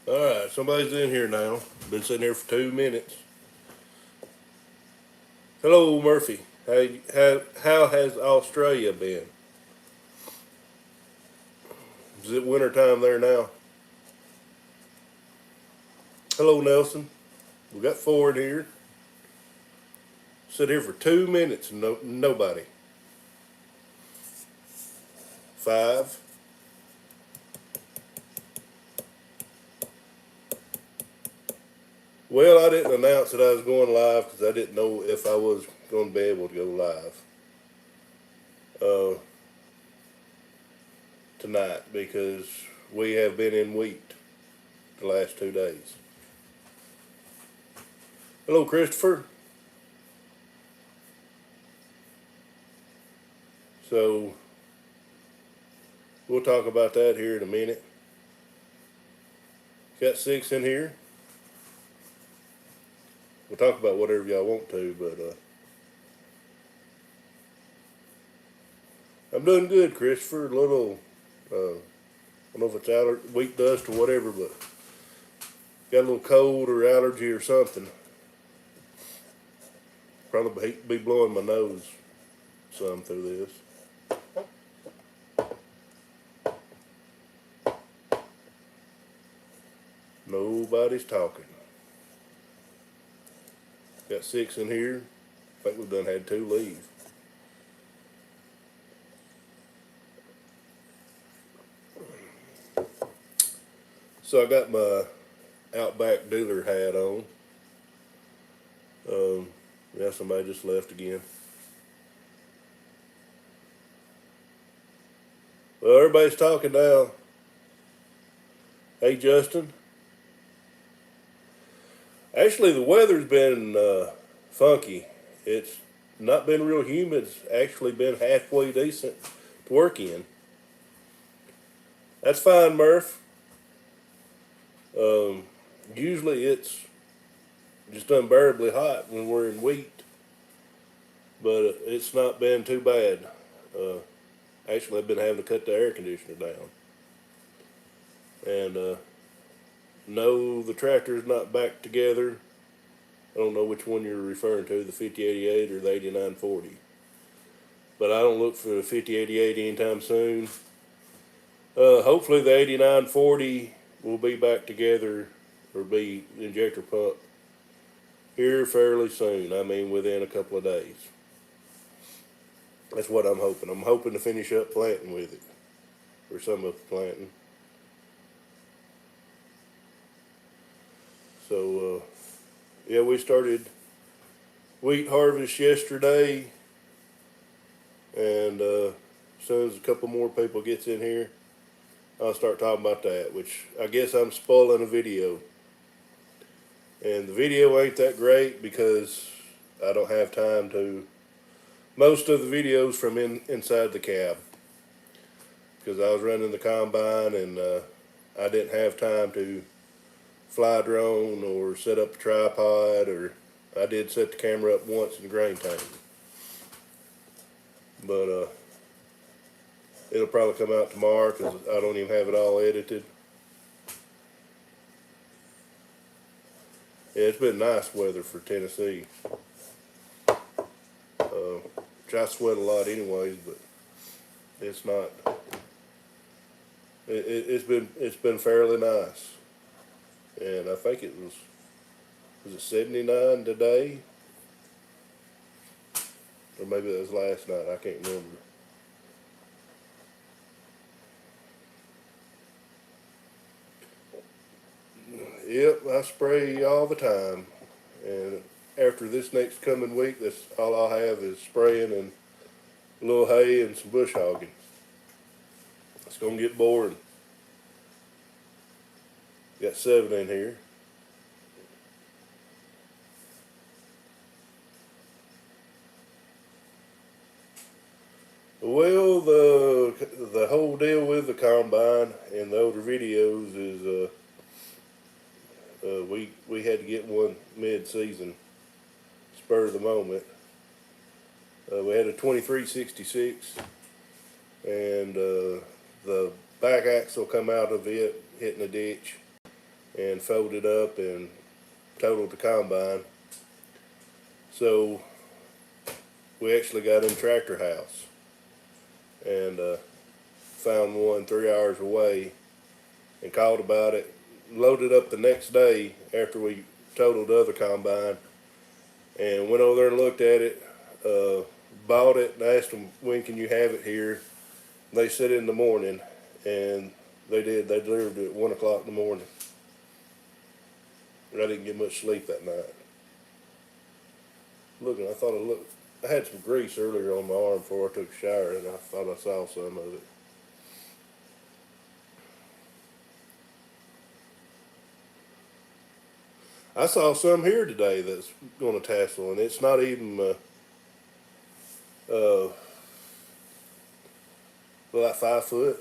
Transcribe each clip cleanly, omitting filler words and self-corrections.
Alright, somebody's in here now. Been sitting here for 2 minutes. Hello, Murphy. How has Australia been? Is it winter time there now? Hello, Nelson. We got four in here. Sit here for 2 minutes and nobody. Five. Well, I didn't announce that I was going live because I didn't know if I was going to be able to go live tonight because we have been in wheat the last 2 days. Hello, Christopher. So we'll talk about that here in a minute. Got six in here. We'll talk about whatever y'all want to, but I'm doing good, Christopher. A little, I don't know if it's wheat dust or whatever, but got a little cold or allergy or something. Probably be blowing my nose some through this. Nobody's talking. Got six in here. I think we've done had two leave. So I got my Outback dealer hat on. Yeah, somebody just left again. Well, everybody's talking now. Hey, Justin. Actually, the weather's been funky. It's not been real humid. It's actually been halfway decent to work in. That's fine, Murph. Usually it's just unbearably hot when we're in wheat, but it's not been too bad. Actually, I've been having to cut the air conditioner down. And no, the tractor's not back together. I don't know which one you're referring to, the 5088 or the 8940. But I don't look for the 5088 anytime soon. Hopefully the 8940 will be back together, or be injector pump here fairly soon. I mean, within a couple of days. That's what I'm hoping. I'm hoping to finish up planting with it, or some of the planting. So, yeah, we started wheat harvest yesterday, and as soon as a couple more people gets in here, I'll start talking about that, which I guess I'm spoiling a video. And the video ain't that great because I don't have time to. Most of the videos from inside the cab, because I was running the combine and I didn't have time to fly drone or set up a tripod, or I did set the camera up once in the grain tank. But it'll probably come out tomorrow because I don't even have it all edited. Yeah, it's been nice weather for Tennessee. Which I sweat a lot anyways, but it's not. It's been fairly nice, and I think it was it 79 today, or maybe that was last night. I can't remember. Yep, I spray all the time, and after this next coming week, that's all I'll have is spraying and a little hay and some bush hogging. It's gonna get boring. Got seven in here. Well, the whole deal with the combine and the older videos is we had to get one mid-season, spur of the moment. We had a 2366, and the back axle come out of it, hitting a ditch. and folded up and totaled the combine. So we actually got in Tractor House and found one 3 hours away and called about it. Loaded up the next day after we totaled the other combine and went over there and looked at it. Bought it and asked them, when can you have it here? They said in the morning, and they did. They delivered it at 1 o'clock in the morning. I didn't get much sleep that night. Looking, I had some grease earlier on my arm before I took a shower, and I thought I saw some of it. I saw some here today that's going to tassel, and it's not even like 5 foot.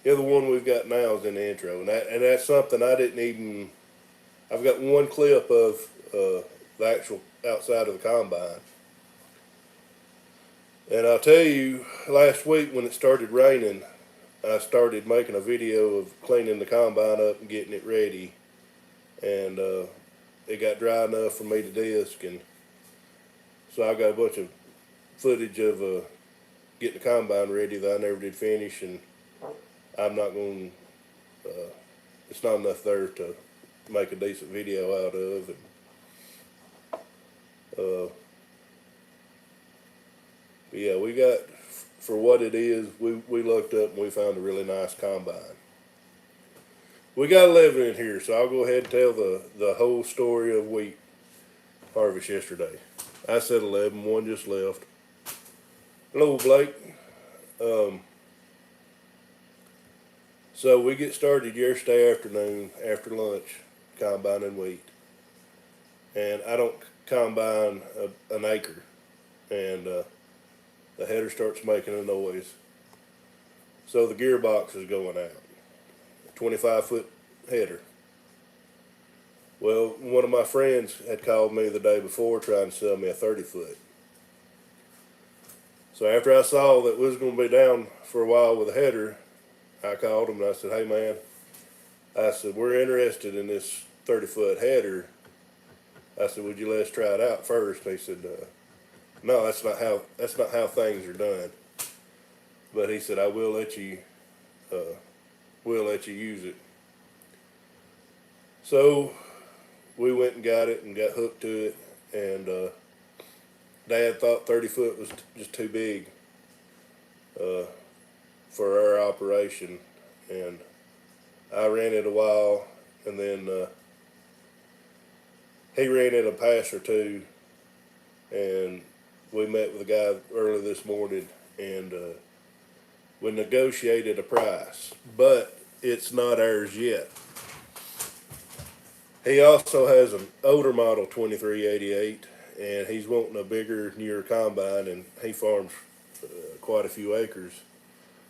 The other one we've got now is in the intro, and that's something I didn't even. I've got one clip of the actual outside of the combine, and I'll tell you, last week when it started raining, I started making a video of cleaning the combine up and getting it ready, and it got dry enough for me to disc, and so I got a bunch of footage of getting the combine ready that I never did finish, and I'm not going to, it's not enough there to make a decent video out of. And, but yeah, we got, for what it is, we looked up and we found a really nice combine. We got 11 in here, so I'll go ahead and tell the whole story of wheat harvest yesterday. I said 11, one just left. Hello, Blake. So we get started yesterday afternoon after lunch combining wheat, and I don't combine an acre, and the header starts making a noise. So the gearbox is going out. 25-foot header. Well, one of my friends had called me the day before trying to sell me a 30-foot. So after I saw that we was going to be down for a while with a header, I called him and I said, hey man, I said, we're interested in this 30-foot header. I said, would you let us try it out first? And he said, no, that's not how things are done. But he said, I will let you use it. So we went and got it and got hooked to it, and Dad thought 30-foot was just too big for our operation, and I ran it a while, and then he ran it a pass or two, and we met with a guy early this morning, and we negotiated a price, but it's not ours yet. He also has an older model 2388, and he's wanting a bigger, newer combine, and he farms quite a few acres,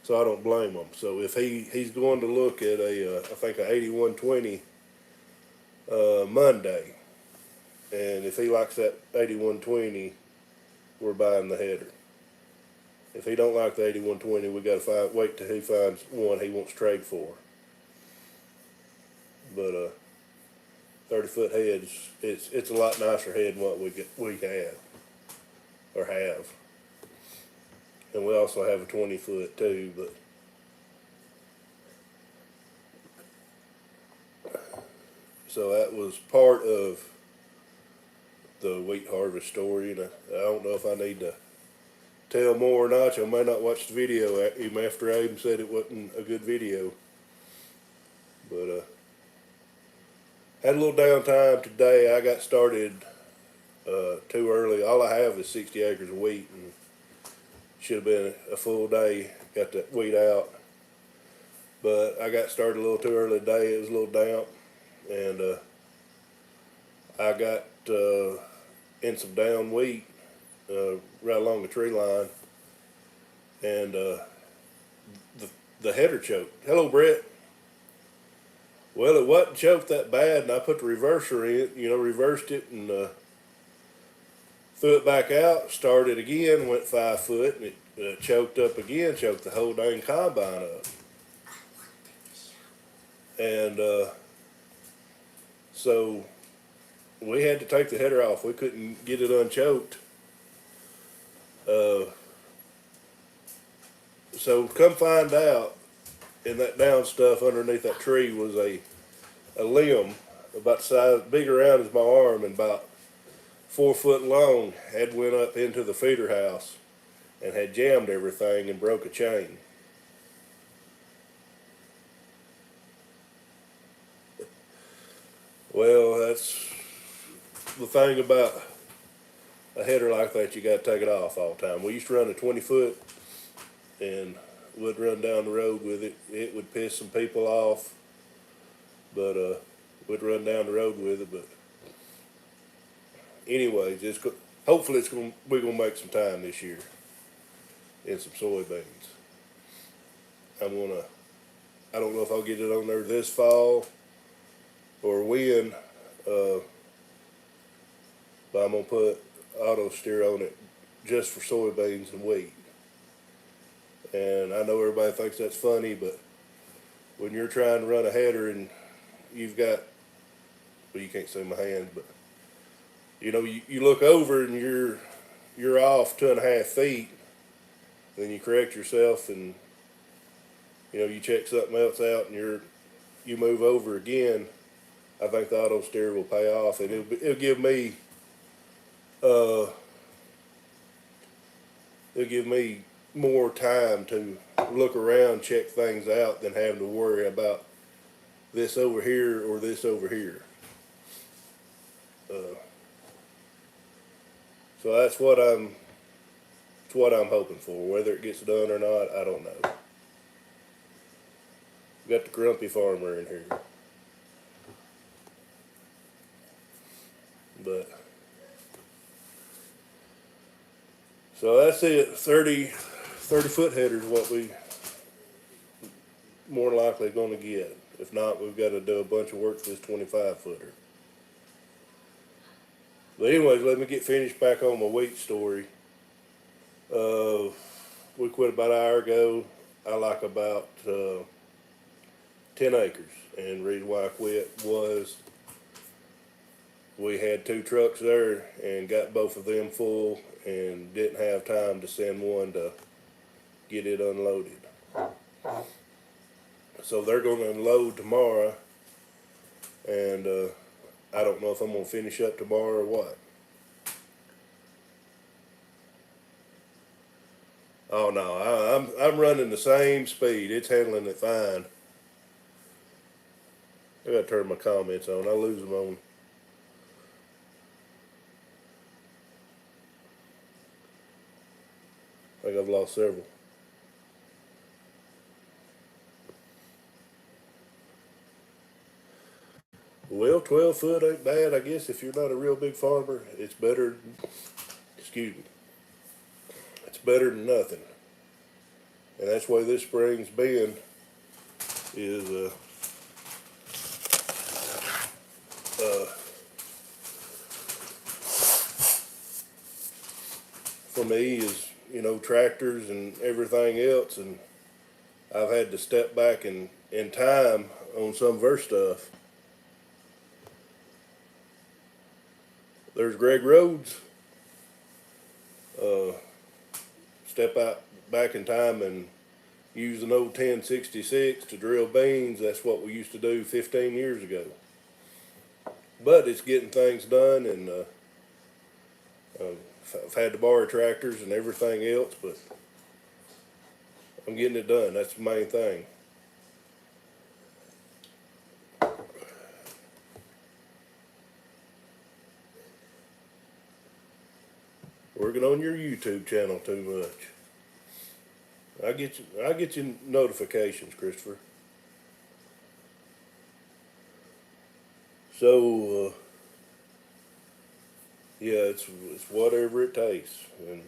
so I don't blame him. So if he's going to look at I think a 8120 Monday, and if he likes that 8120, we're buying the header. If he don't like the 8120, we got to wait till he finds one he wants to trade for. But 30-foot heads, it's a lot nicer head than what we had or have. And we also have a 20-foot too, but so that was part of the wheat harvest story, and I don't know if I need to tell more or not. You may not watch the video even after Aiden said it wasn't a good video. But had a little downtime today. I got started too early. All I have is 60 acres of wheat, and should have been a full day. Got that wheat out, but I got started a little too early today. It was a little damp, and I got in some down wheat right along the tree line, and the header choked. Hello, Brett. Well, it wasn't choked that bad, and I put the reverser in, reversed it, and threw it back out, started again, went 5 foot, and it choked up again, choked the whole dang combine up. And so we had to take the header off. We couldn't get it unchoked. Uh, so come find out, in that down stuff underneath that tree was a limb about the size, big around as my arm and about 4 foot long, had went up into the feeder house and had jammed everything and broke a chain. Well, that's the thing about a header like that. You got to take it off all the time. We used to run a 20 foot and would run down the road with it. It would piss some people off, but we'd run down the road with it. But anyways, hopefully we're gonna make some time this year in some soybeans. I'm gonna. I don't know if I'll get it on there this fall or when, but I'm gonna put auto steer on it just for soybeans and wheat. And I know everybody thinks that's funny, but when you're trying to run a header and you've got, well, you can't see my hands, but you look over and you're off 2.5 feet, then you correct yourself and you check something else out and you move over again. I think the auto steer will pay off, and uh, it'll give me more time to look around, check things out, than having to worry about this over here or this over here. So that's what I'm hoping for. Whether it gets done or not, I don't know. We got the grumpy farmer in here, but so that's it. 30 foot headers what we more likely going to get. If not, we've got to do a bunch of work for this 25 footer. But anyways, let me get finished back on my wheat story. We quit about an hour ago. I like about 10 acres. And the reason why I quit was we had 2 trucks there and got both of them full and didn't have time to send one to get it unloaded. So they're going to unload tomorrow, and I don't know if I'm going to finish up tomorrow or what. Oh no, I'm running the same speed. It's handling it fine. I gotta turn my comments on. I lose them on. I think I've lost several. Well, 12 foot ain't bad, I guess, if you're not a real big farmer. It's better, excuse me, it's better than nothing. And that's the way this spring's been, is, for me, is, tractors and everything else. And I've had to step back in time on some of our stuff. There's Greg Rhodes. Step out back in time and use an old 1066 to drill beans. That's what we used to do 15 years ago. But it's getting things done, and I've had to borrow tractors and everything else, but I'm getting it done. That's the main thing. Working on your YouTube channel too much. I get your notifications, Christopher. So yeah, it's whatever it takes. And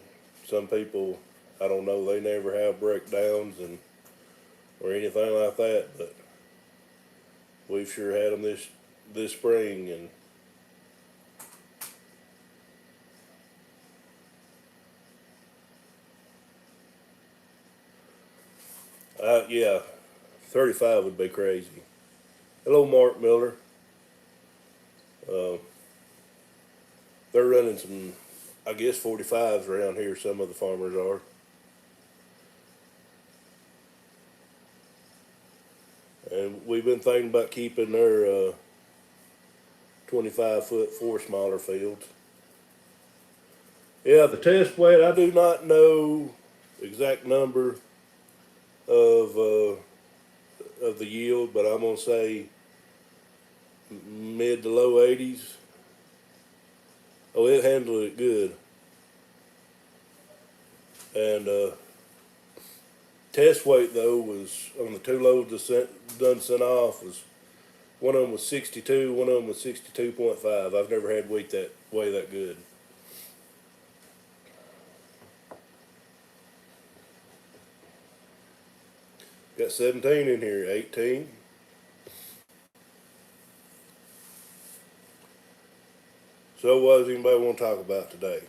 some people, I don't know, they never have breakdowns and or anything like that, but we've sure had them this spring. And yeah, 35 would be crazy. Hello, Mark Miller. Uh, they're running some, I guess, 45s around here. Some of the farmers are. And we've been thinking about keeping their 25-foot four smaller fields. Yeah, the test weight, I do not know exact number of the yield, but I'm gonna say mid to low 80s. Oh, it handled it good. And test weight though was on the two loads done sent off was one of them was 62, one of them was 62.5. I've never had wheat that way that good. Got 17 in here, 18. So what does anybody want to talk about today?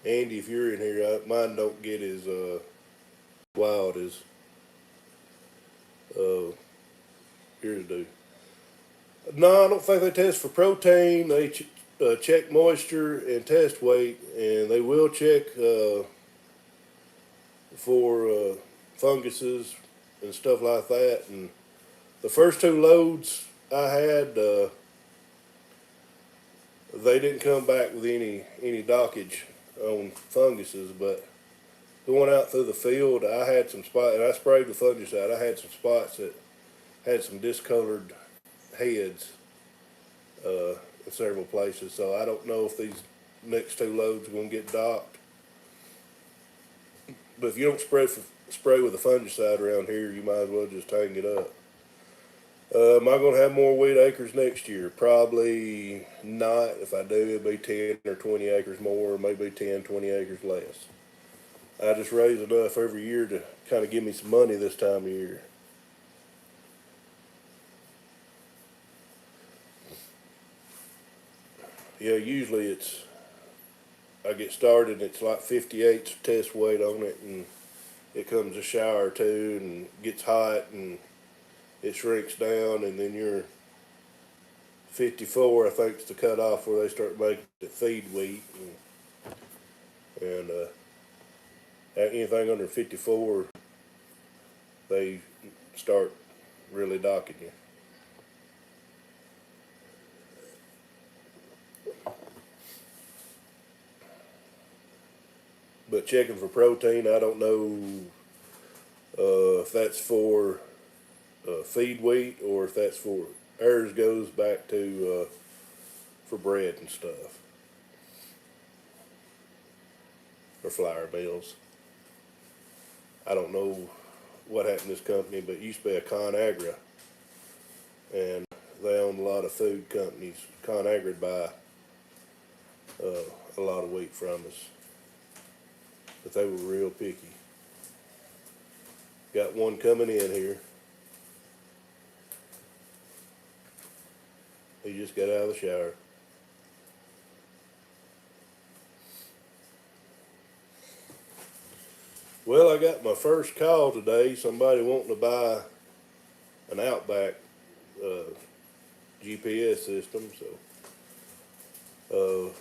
Andy, if you're in here, mine don't get as wild as yours do. No, I don't think they test for protein. They check moisture and test weight, and they will check for funguses and stuff like that. And the first two loads I had, they didn't come back with any dockage on funguses, but going out through the field, I had some spots, and I sprayed with fungicide. I had some spots that had some discolored heads in several places. So I don't know if these next two loads are going to get docked. But if you don't spray with a fungicide around here, you might as well just hang it up. Am I going to have more wheat acres next year? Probably not. If I do, it'll be 10 or 20 acres more, or maybe 10, 20 acres less. I just raise enough every year to kind of give me some money this time of year. Yeah, usually I get started and it's like 58's test weight on it, and it comes a shower or two and gets hot and it shrinks down, and then you're 54, I think, is the cutoff where they start making it feed wheat, and anything under 54, they start really docking you. But checking for protein, I don't know if that's for feed wheat or if that's for ours goes back to for bread and stuff or flour mills. I don't know what happened to this company, but it used to be a ConAgra, and they own a lot of food companies. ConAgra buy a lot of wheat from us, but they were real picky. Got one coming in here. He just got out of the shower. Well, I got my first call today. Somebody wanting to buy an Outback GPS system. So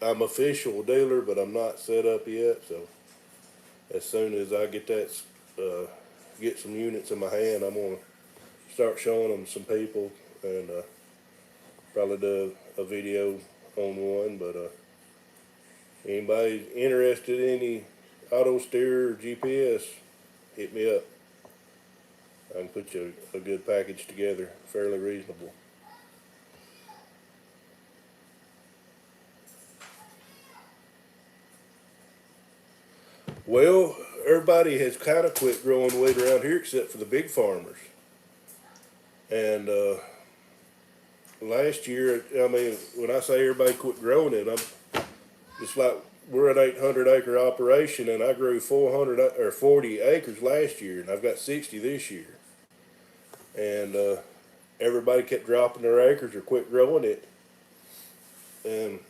I'm official dealer, but I'm not set up yet. So as soon as I get get some units in my hand, I'm gonna start showing them some people, and probably do a video on one. But anybody interested in any auto steer or GPS, hit me up. I can put you a good package together, fairly reasonable. Well, everybody has kind of quit growing wheat around here except for the big farmers. And last year, I mean, when I say everybody quit growing it, I'm just like, we're an 800-acre operation, and I grew 400 or 40 acres last year, and I've got 60 this year. And everybody kept dropping their acres or quit growing it. And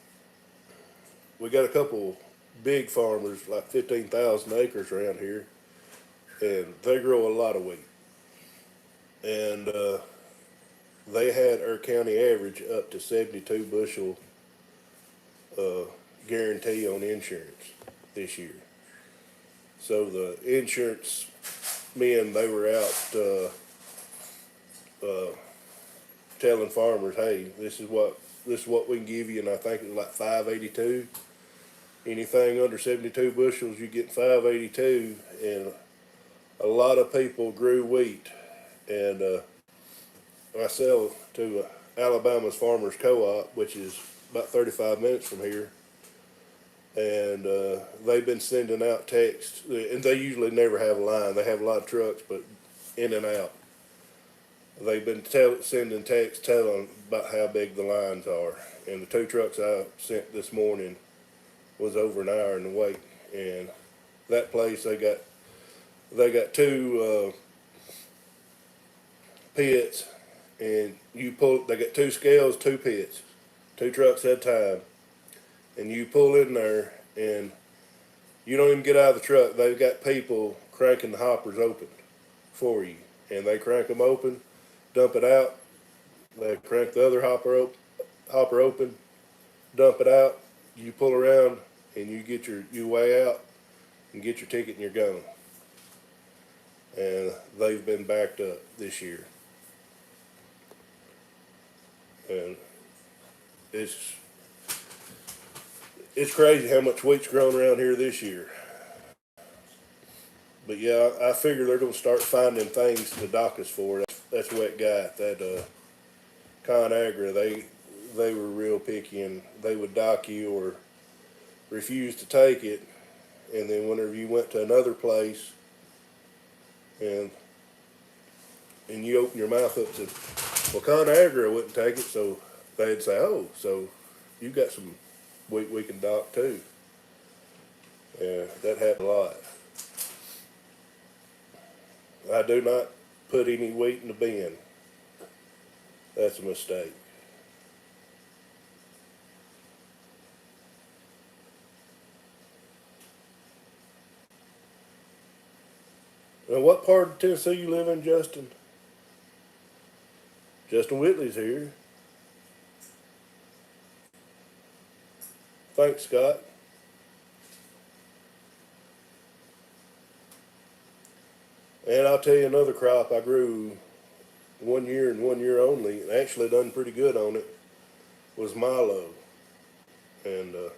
we got a couple big farmers, like 15,000 acres around here, and they grow a lot of wheat. And they had our county average up to 72 bushel uh, guarantee on insurance this year. So the insurance men, they were out telling farmers, hey, this is what we can give you, and I think it was like 582. Anything under 72 bushels, you get 582, and a lot of people grew wheat, and I sell to Alabama's Farmers Co-op, which is about 35 minutes from here, and they've been sending out texts, and they usually never have a line. They have a lot of trucks, but in and out. They've been sending texts telling about how big the lines are, and the 2 trucks I sent this morning was over an hour in the wait, and that place they got 2 pits, and they got 2 scales, 2 pits, 2 trucks at a time, and you pull in there, and you don't even get out of the truck. They've got people cranking the hoppers open for you, and they crank them open, dump it out. They crank the other hopper open, dump it out. You pull around, and you weigh out, and get your ticket, and you're gone. And they've been backed up this year, and it's crazy how much wheat's grown around here this year. But yeah, I figure they're going to start finding things to dock us for. That's what got that ConAgra. They were real picky, and they would dock you or refuse to take it. And then whenever you went to another place and you open your mouth up to, well, ConAgra wouldn't take it, so they'd say, oh, so you got some wheat we can dock too. Yeah, that happened a lot. I do not put any wheat in the bin. That's a mistake. Now, what part of Tennessee you live in, Justin? Justin Whitley's here. Thanks, Scott. And I'll tell you another crop I grew 1 year and 1 year only, and actually done pretty good on it, was milo. And I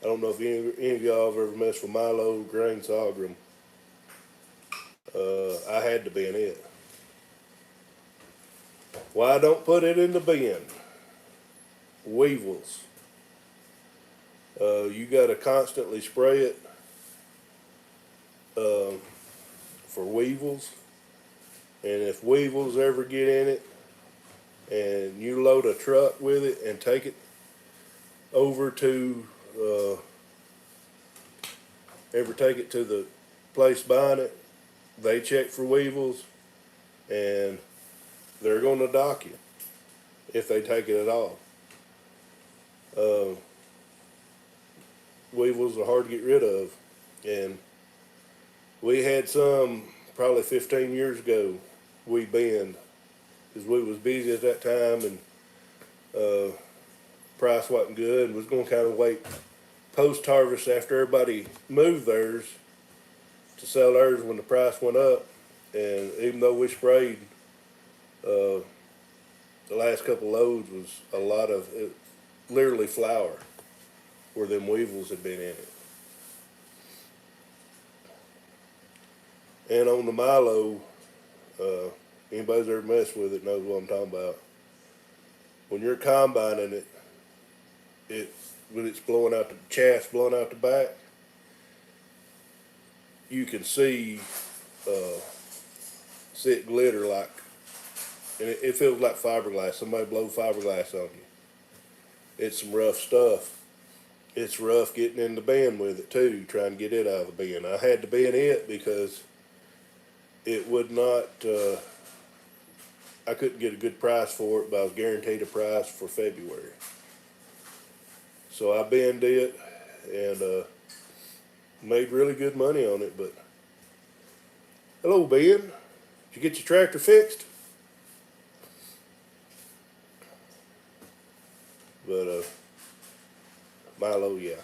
don't know if any of y'all have ever messed with milo grain sorghum. I had to bin it. Why don't put it in the bin? Weevils. You got to constantly spray it for weevils. And if weevils ever get in it, and you load a truck with it and take it over to the place buying it, they check for weevils, and they're going to dock you if they take it at all. Weevils are hard to get rid of, and we had some probably 15 years ago. We binned because we was busy at that time, and price wasn't good, and was going to kind of wait post-harvest after everybody moved theirs to sell theirs when the price went up. And even though we sprayed, the last couple loads was a lot of literally flour where them weevils had been in it. And on the milo, anybody's ever messed with it knows what I'm talking about. When you're combining it, when it's blowing out the chaff's blowing out the back, you can see it glitter like, and it feels like fiberglass. Somebody blow fiberglass on you. It's some rough stuff. It's rough getting in the bin with it too, trying to get it out of the bin. I had to bin it because it would not, I couldn't get a good price for it, but I was guaranteed a price for February. So I binned it, and made really good money on it. But hello, Ben. Did you get your tractor fixed? But Milo, yeah,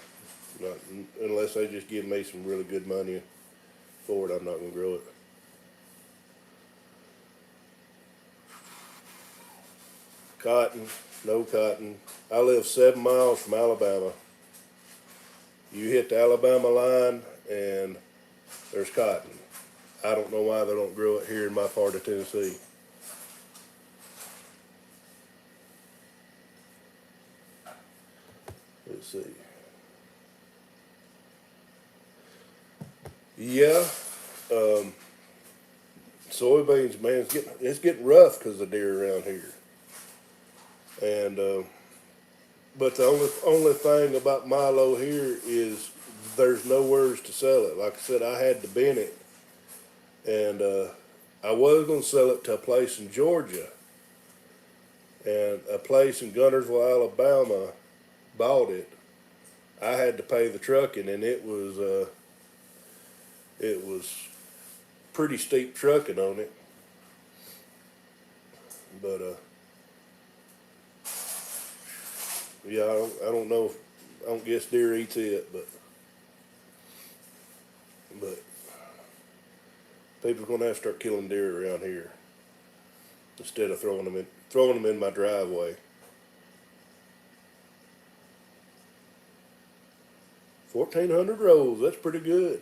not unless they just give me some really good money for it, I'm not gonna grow it. Cotton, no cotton. I live 7 miles from Alabama. You hit the Alabama line and there's cotton. I don't know why they don't grow it here in my part of Tennessee. Let's see. Yeah, soybeans, man, it's getting rough because of deer around here. And but the only thing about Milo here is there's nowhere to sell it. Like I said, I had to bin it, and I was gonna sell it to a place in Georgia, and a place in Guntersville, Alabama, bought it. I had to pay the trucking, and it was pretty steep trucking on it. But yeah, I don't know if, I don't guess deer eats it, but people are gonna have to start killing deer around here instead of throwing them in my driveway. 1,400 rolls, that's pretty good.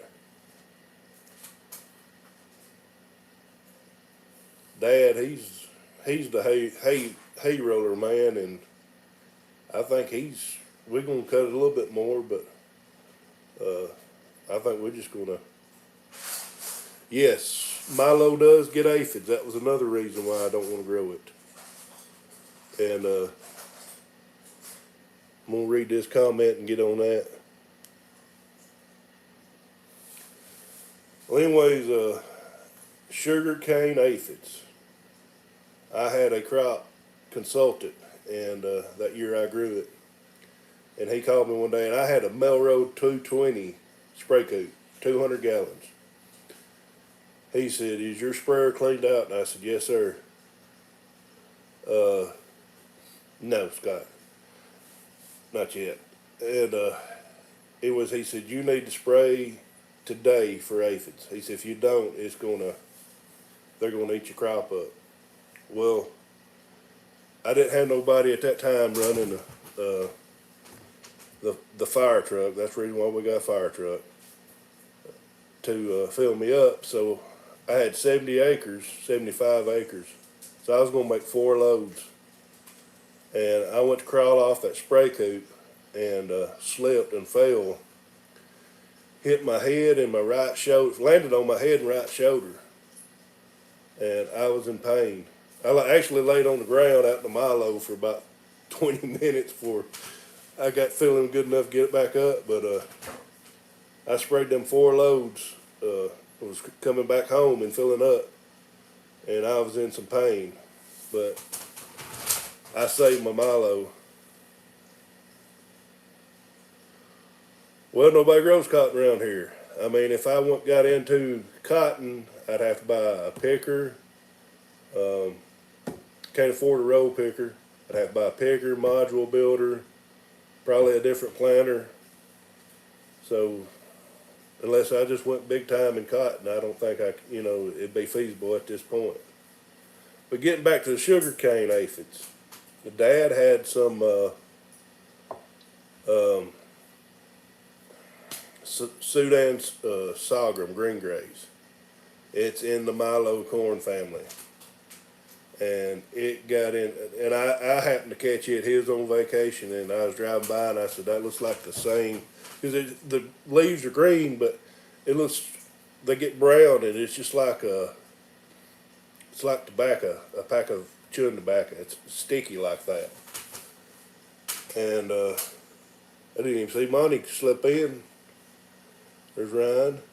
Dad, he's the hay roller man, and I think we're gonna cut it a little bit more, but I think we're just gonna. Yes, Milo does get aphids. That was another reason why I don't want to grow it. And I'm gonna read this comment and get on that. Well, anyways, sugar cane aphids. I had a crop consultant, and that year I grew it. And he called me one day, and I had a Melrose 220 spray coat, 200 gallons. He said, "Is your sprayer cleaned out?" And I said, "Yes, sir." No, Scott, not yet. And he said, "You need to spray today for aphids." He said, "If you don't, they're gonna eat your crop up." Well, I didn't have nobody at that time running the fire truck. That's the reason why we got a fire truck, to fill me up. So I had 70 acres, 75 acres. So I was going to make 4 loads. And I went to crawl off that spray coop and slipped and fell. Hit my head and my right shoulder, landed on my head and right shoulder. And I was in pain. I actually laid on the ground out in the Milo for about 20 minutes before I got feeling good enough to get it back up. But I sprayed them 4 loads. Was coming back home and filling up, and I was in some pain. But I saved my Milo. Well, nobody grows cotton around here. I mean, if I got into cotton, I'd have to buy a picker. Can't afford a roll picker. I'd have to buy a picker, module builder, probably a different planter. So unless I just went big time in cotton, I don't think it'd be feasible at this point. But getting back to the sugar cane aphids, the dad had some Sudan sorghum green grays. It's in the Milo corn family. And it got in, and I happened to catch it. He was on vacation, and I was driving by, and I said, "That looks like the same," because the leaves are green, but they get brown, and it's just like it's like tobacco, a pack of chewing tobacco. It's sticky like that. And I didn't even see Monty slip in. There's Ryan.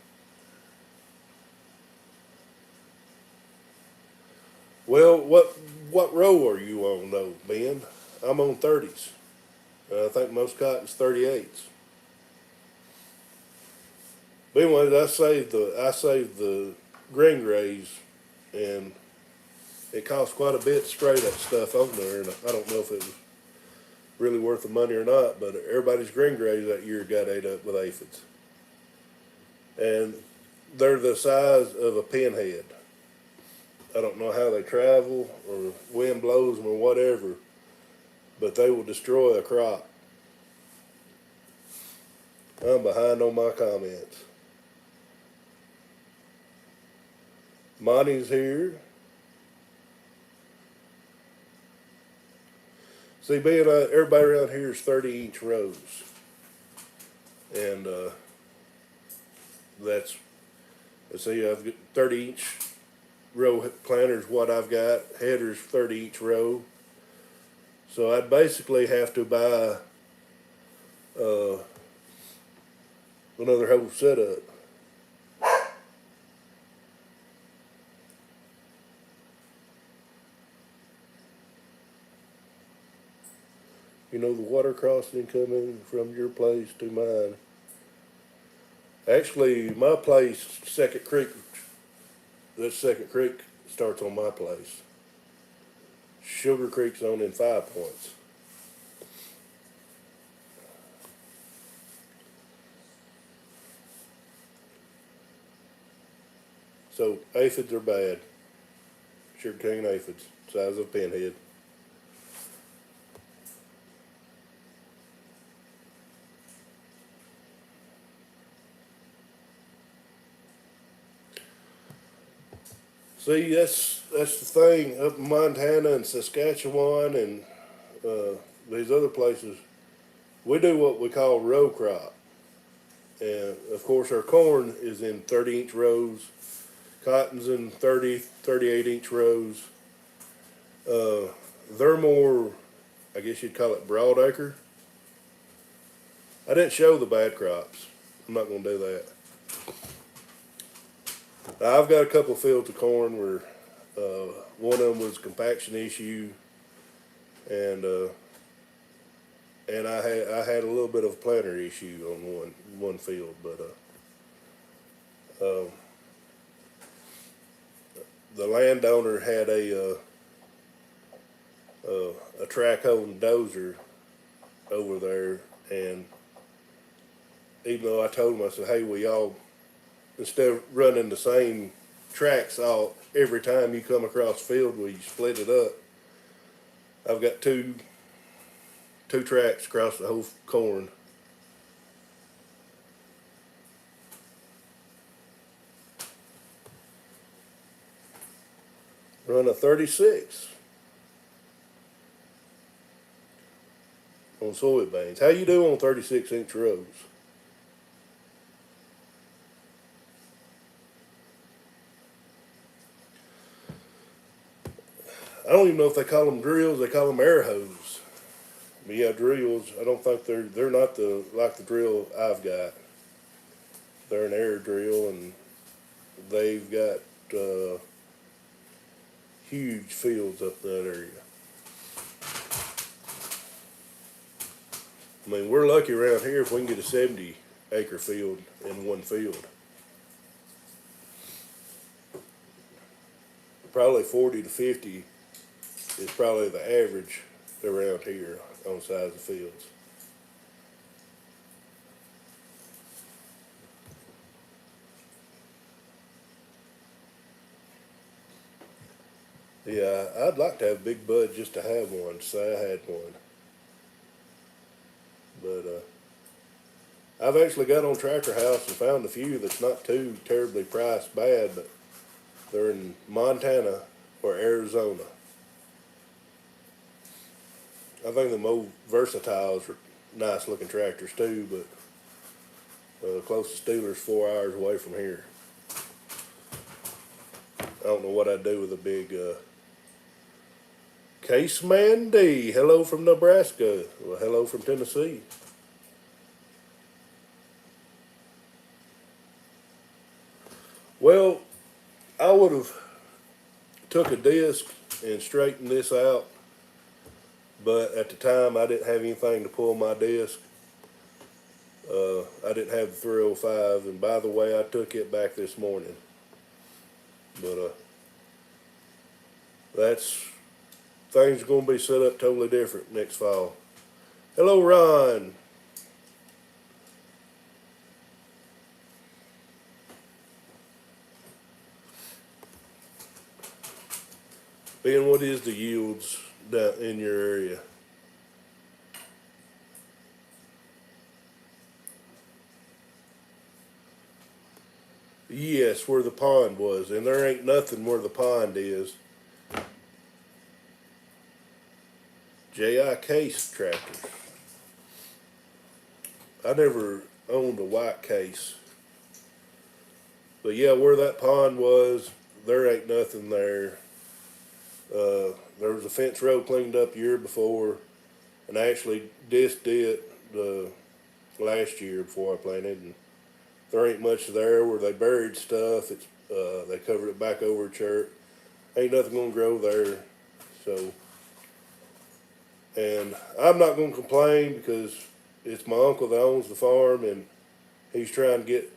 Well, what row are you on though, Ben? I'm on 30s. I think most cotton's 38s. But anyways, I saved the green grays, and it cost quite a bit to spray that stuff on there, and I don't know if it was really worth the money or not, but everybody's green grays that year got ate up with aphids. And they're the size of a pinhead. I don't know how they travel or wind blows them or whatever, but they will destroy a crop. I'm behind on my comments. Monty's here. See, everybody around here is 30-inch rows. And let's see, I've got 30-inch row planters, what I've got. Headers, 30-inch row. So I'd basically have to buy another whole setup. You know, the water crossing coming from your place to mine. Actually, my place, Second Creek, that Second Creek starts on my place. Sugar Creek's on in 5 Points. So aphids are bad. Sugarcane aphids, size of a pinhead. See, that's the thing up in Montana and Saskatchewan and these other places. We do what we call row crop, and of course our corn is in 30-inch rows, cotton's in 38-inch rows. They're more, I guess you'd call it broadacre. I didn't show the bad crops. I'm not going to do that. I've got a couple fields of corn where one of them was a compaction issue, and I had a little bit of a planter issue on one field, but the landowner had a track holding dozer over there, and even though I told him, I said, hey, we all, instead of running the same tracks all every time you come across the field where you split it up, I've got two tracks across the whole corn. Run a 36 on soybeans. How you do on 36-inch rows? I don't even know if they call them drills. They call them air hose. But yeah, drills. I don't think they're not like the drill I've got. They're an air drill, and they've got huge fields up that area. I mean, we're lucky around here if we can get a 70-acre field in one field. Probably 40 to 50 is probably the average around here on size of fields. Yeah, I'd like to have a big bud just to have one, to say I had one. But I've actually got on Tracker House and found a few that's not too terribly priced bad, but they're in Montana or Arizona. I think the more Versatiles are nice looking tractors too, but the closest dealer's 4 hours away from here. I don't know what I'd do with a big Case Man D. Hello from Nebraska. Well, hello from Tennessee. Well, I would have took a disc and straightened this out, but at the time I didn't have anything to pull my disc, I didn't have the 305, and by the way, I took it back this morning. But that's things are going to be set up totally different next fall. Hello, Ron. Ben, what is the yields down in your area? Yes, where the pond was, and there ain't nothing where the pond is. J.I. Case tractors. I never owned a white case. But yeah, where that pond was, there ain't nothing there. There was a fence row cleaned up year before, and I actually dissed it the last year before I planted, and there ain't much there where they buried stuff. It's they covered it back over church. Ain't nothing gonna grow there, so. And I'm not gonna complain because it's my uncle that owns the farm, and he's trying to get.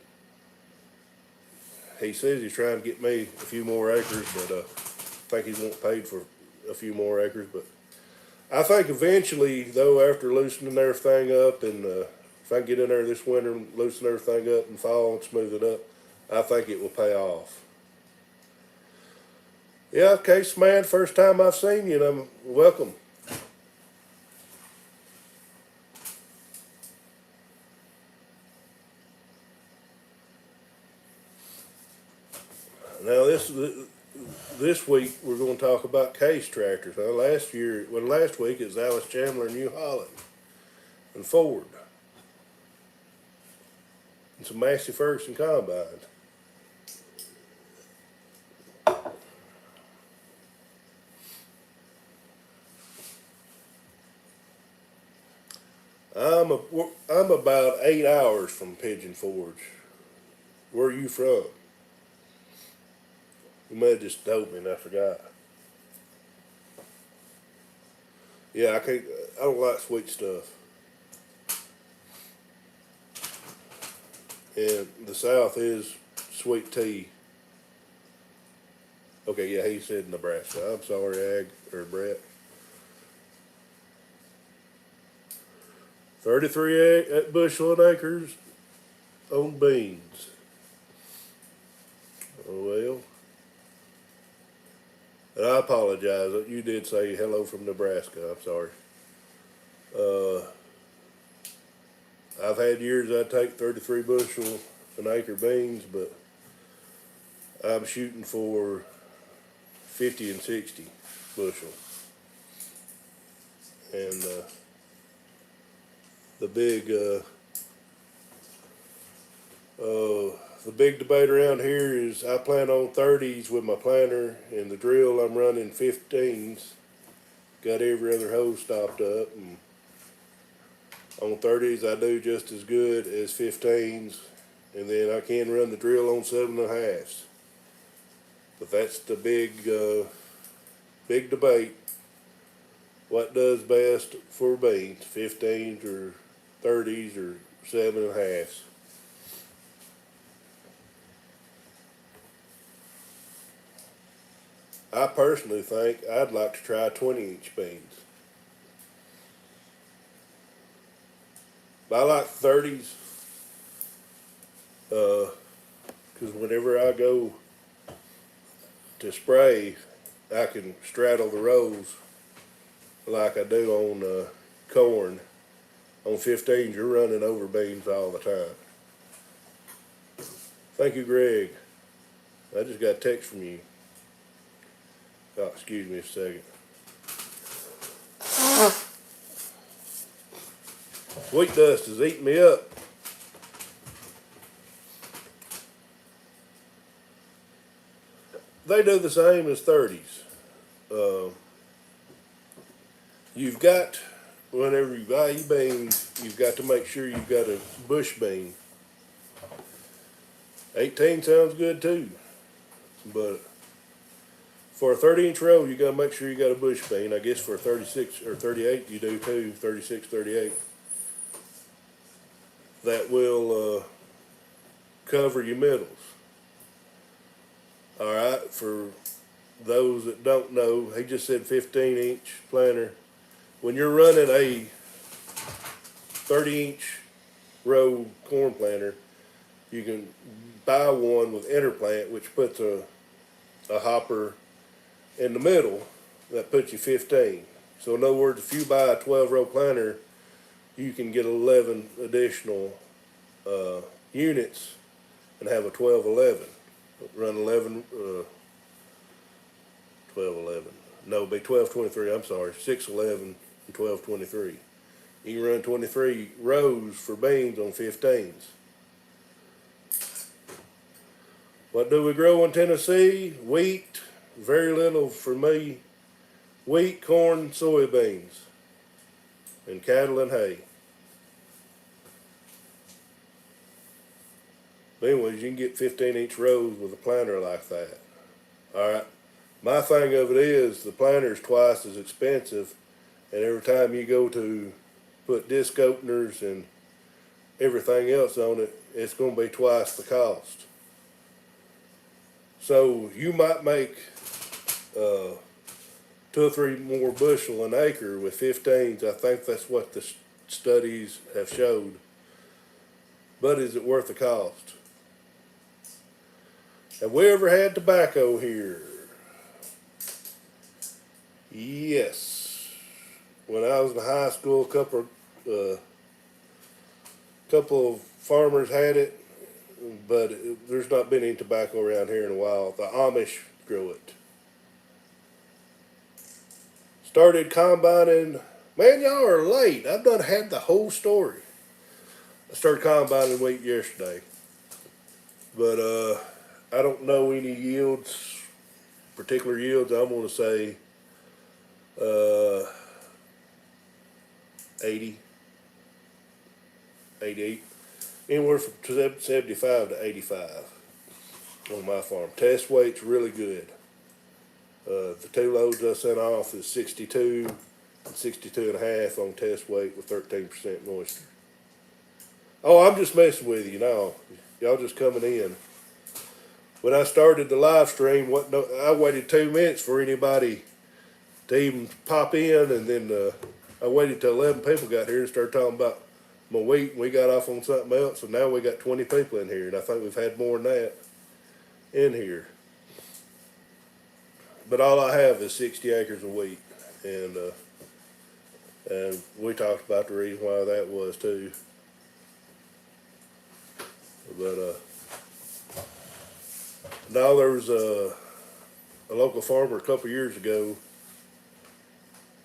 He says he's trying to get me a few more acres, but I think he's won't paid for a few more acres. But I think eventually, though, after loosening everything up, and if I can get in there this winter and loosen everything up and fall and smooth it up, I think it will pay off. Yeah, Case man, first time I've seen you, and I'm welcome. Now this week we're going to talk about Case tractors. Now last week it was Alice Chandler, New Holland, and Ford, and some Massey Ferguson combines. I'm about 8 hours from Pigeon Forge. Where are you from? You may have just told me and I forgot. Yeah, I can't. I don't like sweet stuff. And the South is sweet tea. Okay, yeah, he said Nebraska. I'm sorry, Ag or Brett. 33 bushel an acres on beans. Oh well. And I apologize. You did say hello from Nebraska. I'm sorry. Uh, I've had years I take 33 bushel an acre beans, but I'm shooting for 50 and 60 bushel. And the big the big debate around here is I plant on 30s with my planter, and the drill I'm running 15s. Got every other hole stopped up, and on 30s I do just as good as 15s, and then I can run the drill on 7.5s. But that's the big debate. What does best for beans, 15s or 30s or 7.5s? I personally think I'd like to try 20-inch beans. But I like 30s because whenever I go to spray, I can straddle the rows like I do on corn. On 15s, you're running over beans all the time. Thank you, Greg. I just got a text from you. Oh, excuse me a second. Wheat dust is eating me up. They do the same as 30s. You've got, whenever you buy your beans, you've got to make sure you've got a bush bean. 18 sounds good too, but for a 30-inch row, you got to make sure you got a bush bean. I guess for a 36 or 38, you do too. 36, 38. that will cover your middles. All right, for those that don't know, he just said 15-inch planter. When you're running a 30-inch row corn planter, you can buy one with interplant, which puts a hopper in the middle that puts you 15. So in other words, if you buy a 12-row planter, you can get 11 additional units and have a 12-11. Run 11, 12-11. No, it'd be 12-23. I'm sorry, 6-11 and 12-23. You can run 23 rows for beans on 15s. What do we grow in Tennessee? Wheat, very little for me. Wheat, corn, soybeans, and cattle and hay. But anyways, you can get 15-inch rows with a planter like that. All right. My thing of it is the planter is twice as expensive, and every time you go to put disc openers and everything else on it, it's going to be twice the cost. So you might make 2 or 3 more bushel an acre with 15s. I think that's what the studies have showed. But is it worth the cost? Have we ever had tobacco here? Yes. When I was in high school, a couple of farmers had it, but there's not been any tobacco around here in a while. The Amish grow it. Started combining. Man, y'all are late. I've done had the whole story. I started combining wheat yesterday, but I don't know any yields, particular yields. I'm going to say 80, 88, anywhere from 75 to 85 on my farm. Test weight's really good. The 2 loads I sent off is 62 and 62 and a half on test weight with 13% moisture. Oh, I'm just messing with you now. Y'all just coming in. When I started the live stream, I waited 2 minutes for anybody to even pop in, and then I waited till 11 people got here and started talking about my wheat, and we got off on something else, and now we got 20 people in here, and I think we've had more than that in here. But all I have is 60 acres of wheat, and we talked about the reason why that was too. But now there was a local farmer a couple years ago.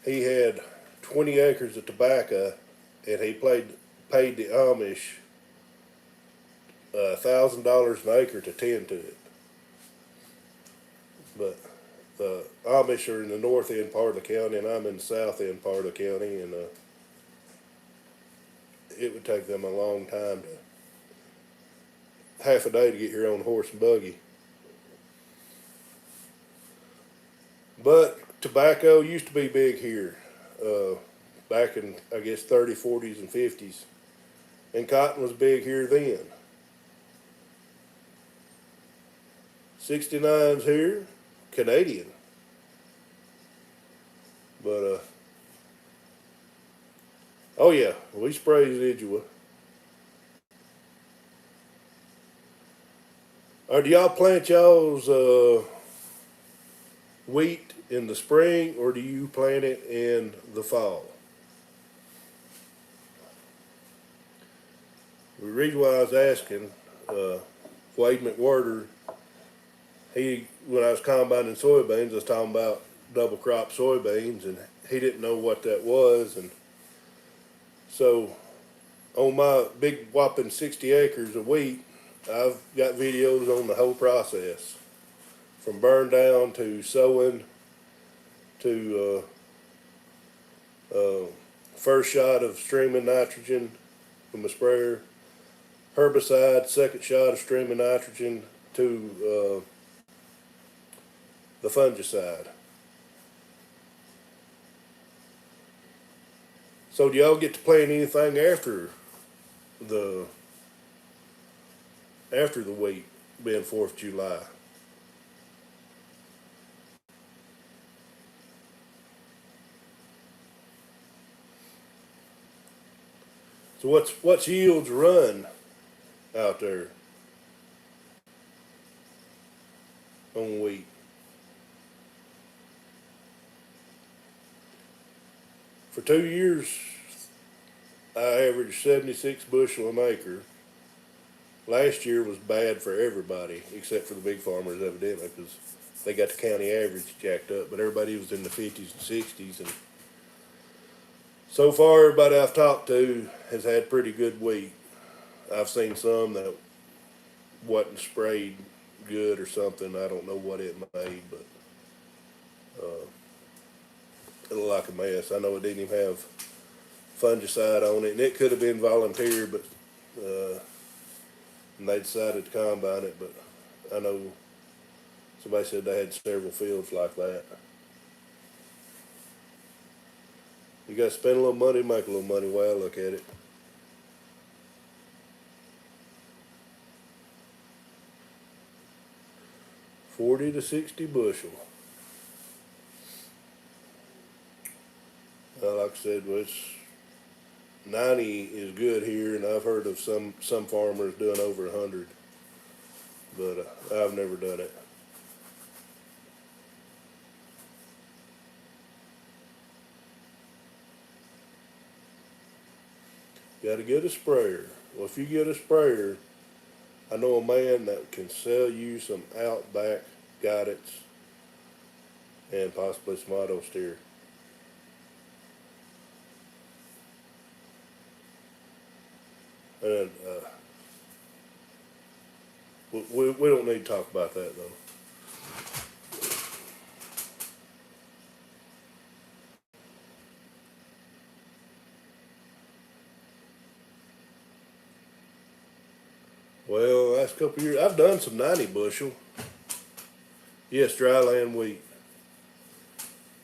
He had 20 acres of tobacco, and he paid the Amish $1,000 an acre to tend to it. But the Amish are in the north end part of the county, and I'm in the south end part of the county, and it would take them a long time half a day to get here on a horse and buggy. But tobacco used to be big here back in, I guess, 30s, 40s, and 50s. And cotton was big here then. 69's here, Canadian. But, oh yeah, we spray residual. Or do y'all plant y'all's wheat in the spring, or do you plant it in the fall? The reason why I was asking, Wade McWhirter, when I was combining soybeans, I was talking about double crop soybeans, and he didn't know what that was, and so on my big whopping 60 acres of wheat, I've got videos on the whole process, from burn down to sowing to first shot of streaming nitrogen from a sprayer, herbicide, second shot of streaming nitrogen to the fungicide. So do y'all get to plant anything after the after the wheat being 4th of July. So what's yields run out there on wheat? For 2 years, I averaged 76 bushel an acre. Last year was bad for everybody except for the big farmers, evidently, because they got the county average jacked up. But everybody was in the 50s and 60s, and so far, everybody I've talked to has had pretty good wheat. I've seen some that wasn't sprayed good or something. I don't know what it made, but it looked like a mess. I know it didn't even have fungicide on it, and it could have been volunteer, but and they decided to combine it. But I know somebody said they had several fields like that. You got to spend a little money, make a little money. Way I look at it. $40 to $60 bushel. Like I said, well, it's 90 is good here, and I've heard of some farmers doing over 100, but I've never done it. Got to get a sprayer. Well, if you get a sprayer, I know a man that can sell you some Outback guidance and possibly some auto steer. And we don't need to talk about that though. Well, last couple of years, I've done some 90 bushel. Yes, dry land wheat.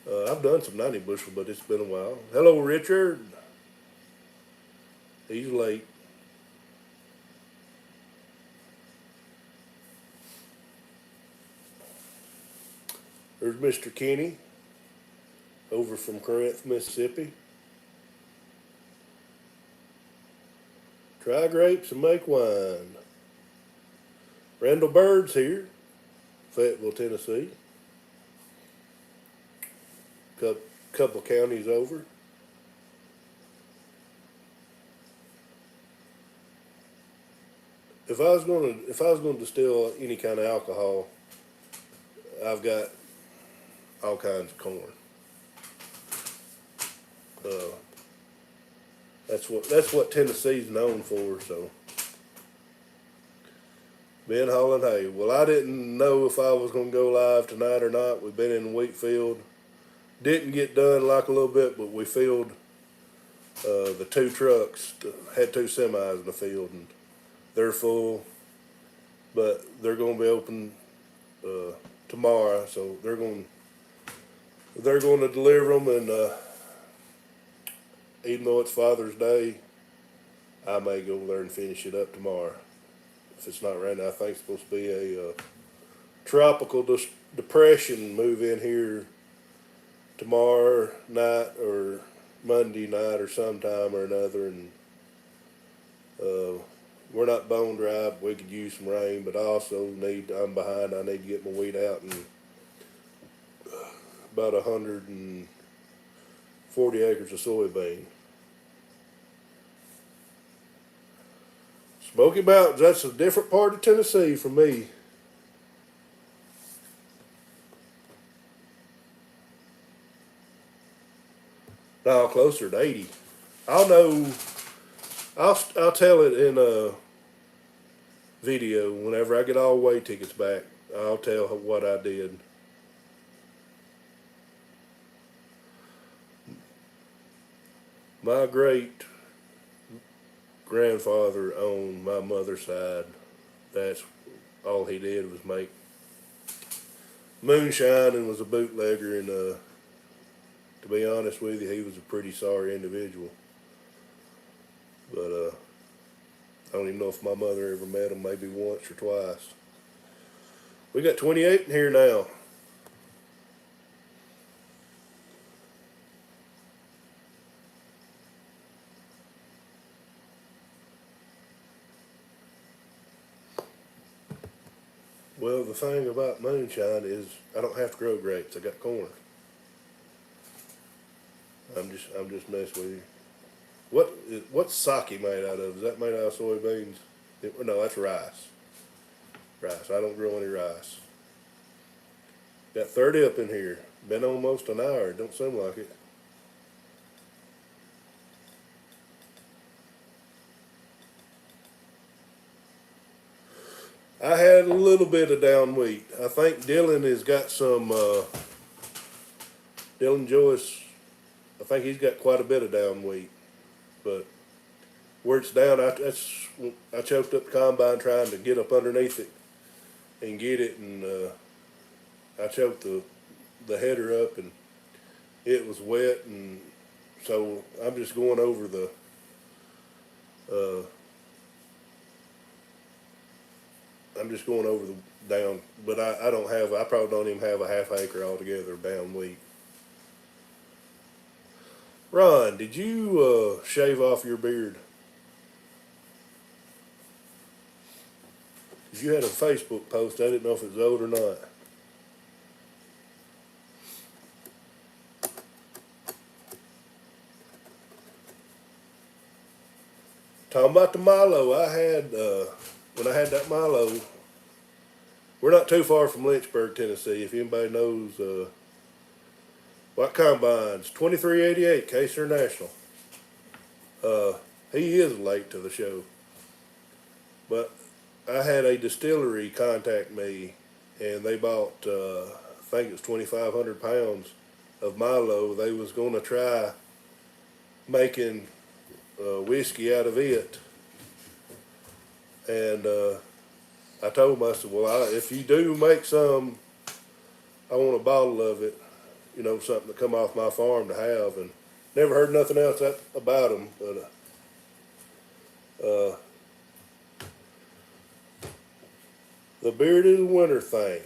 I've done some 90 bushel, but it's been a while. Hello, Richard. He's late. There's Mr. Kenny over from Corinth, Mississippi. Try grapes and make wine. Randall Bird's here, Fayetteville, Tennessee. Couple counties over. If I was gonna distill any kind of alcohol, I've got all kinds of corn. That's what Tennessee's known for. So, Ben hauling hay. Well, I didn't know if I was gonna go live tonight or not. We've been in the wheat field. Didn't get done like a little bit, but we filled the 2 trucks. Had 2 semis in the field, and they're full. But they're gonna be open tomorrow, so they're going to deliver them. And even though it's Father's Day, I may go over there and finish it up tomorrow. If it's not raining, I think it's supposed to be a tropical depression move in here tomorrow night or Monday night or sometime or another. And we're not bone dry, but we could use some rain. But I also I'm behind. I need to get my wheat out in about 140 acres of soybean. Smoky Mountains, that's a different part of Tennessee from me. No, closer to 80. I'll know. I'll tell it in a video whenever I get all way tickets back. I'll tell what I did. My great grandfather on my mother's side, that's all he did was make moonshine and was a bootlegger. And to be honest with you, he was a pretty sorry individual. But I don't even know if my mother ever met them, maybe once or twice. We got 28 in here now. Well, the thing about moonshine is I don't have to grow grapes. I got corn. I'm just messing with you. What's sake made out of? Is that made out of soybeans? No, that's rice. Rice. I don't grow any rice. Got 30 up in here. Been almost an hour. Don't seem like it. I had a little bit of down wheat. I think Dylan has got some, Dylan Joyce, I think he's got quite a bit of down wheat. But where it's down, I choked up the combine trying to get up underneath it and get it, and I choked the header up, and it was wet, and so I'm just going over the down, but I probably don't even have a half acre altogether of down wheat. Ron, did you shave off your beard? 'Cause you had a Facebook post, I didn't know if it was old or not. Talking about the Milo, when I had that Milo, we're not too far from Lynchburg, Tennessee. If anybody knows what combines, 2388, Kaiser National. He is late to the show. But I had a distillery contact me, and they bought, I think it was 2,500 pounds of Milo. They was going to try making whiskey out of it. And I told them, I said, well, if you do make some, I want a bottle of it, you know, something to come off my farm to have. And never heard nothing else about them. But the beard is a winter thing.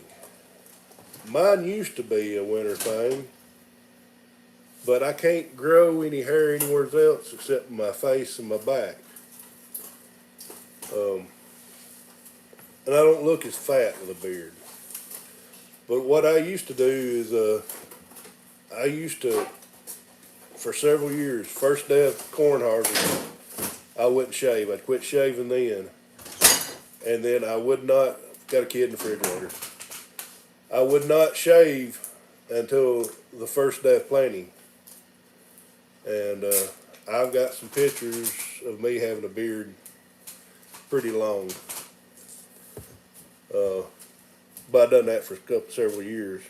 Mine used to be a winter thing, but I can't grow any hair anywhere else except my face and my back. And I don't look as fat with a beard. But what I used to do is, I used to, for several years, first day of corn harvest, I wouldn't shave. I'd quit shaving then. And then I would not, got a kid in the refrigerator, I would not shave until the first day of planting. And I've got some pictures of me having a beard pretty long. But I've done that for several years.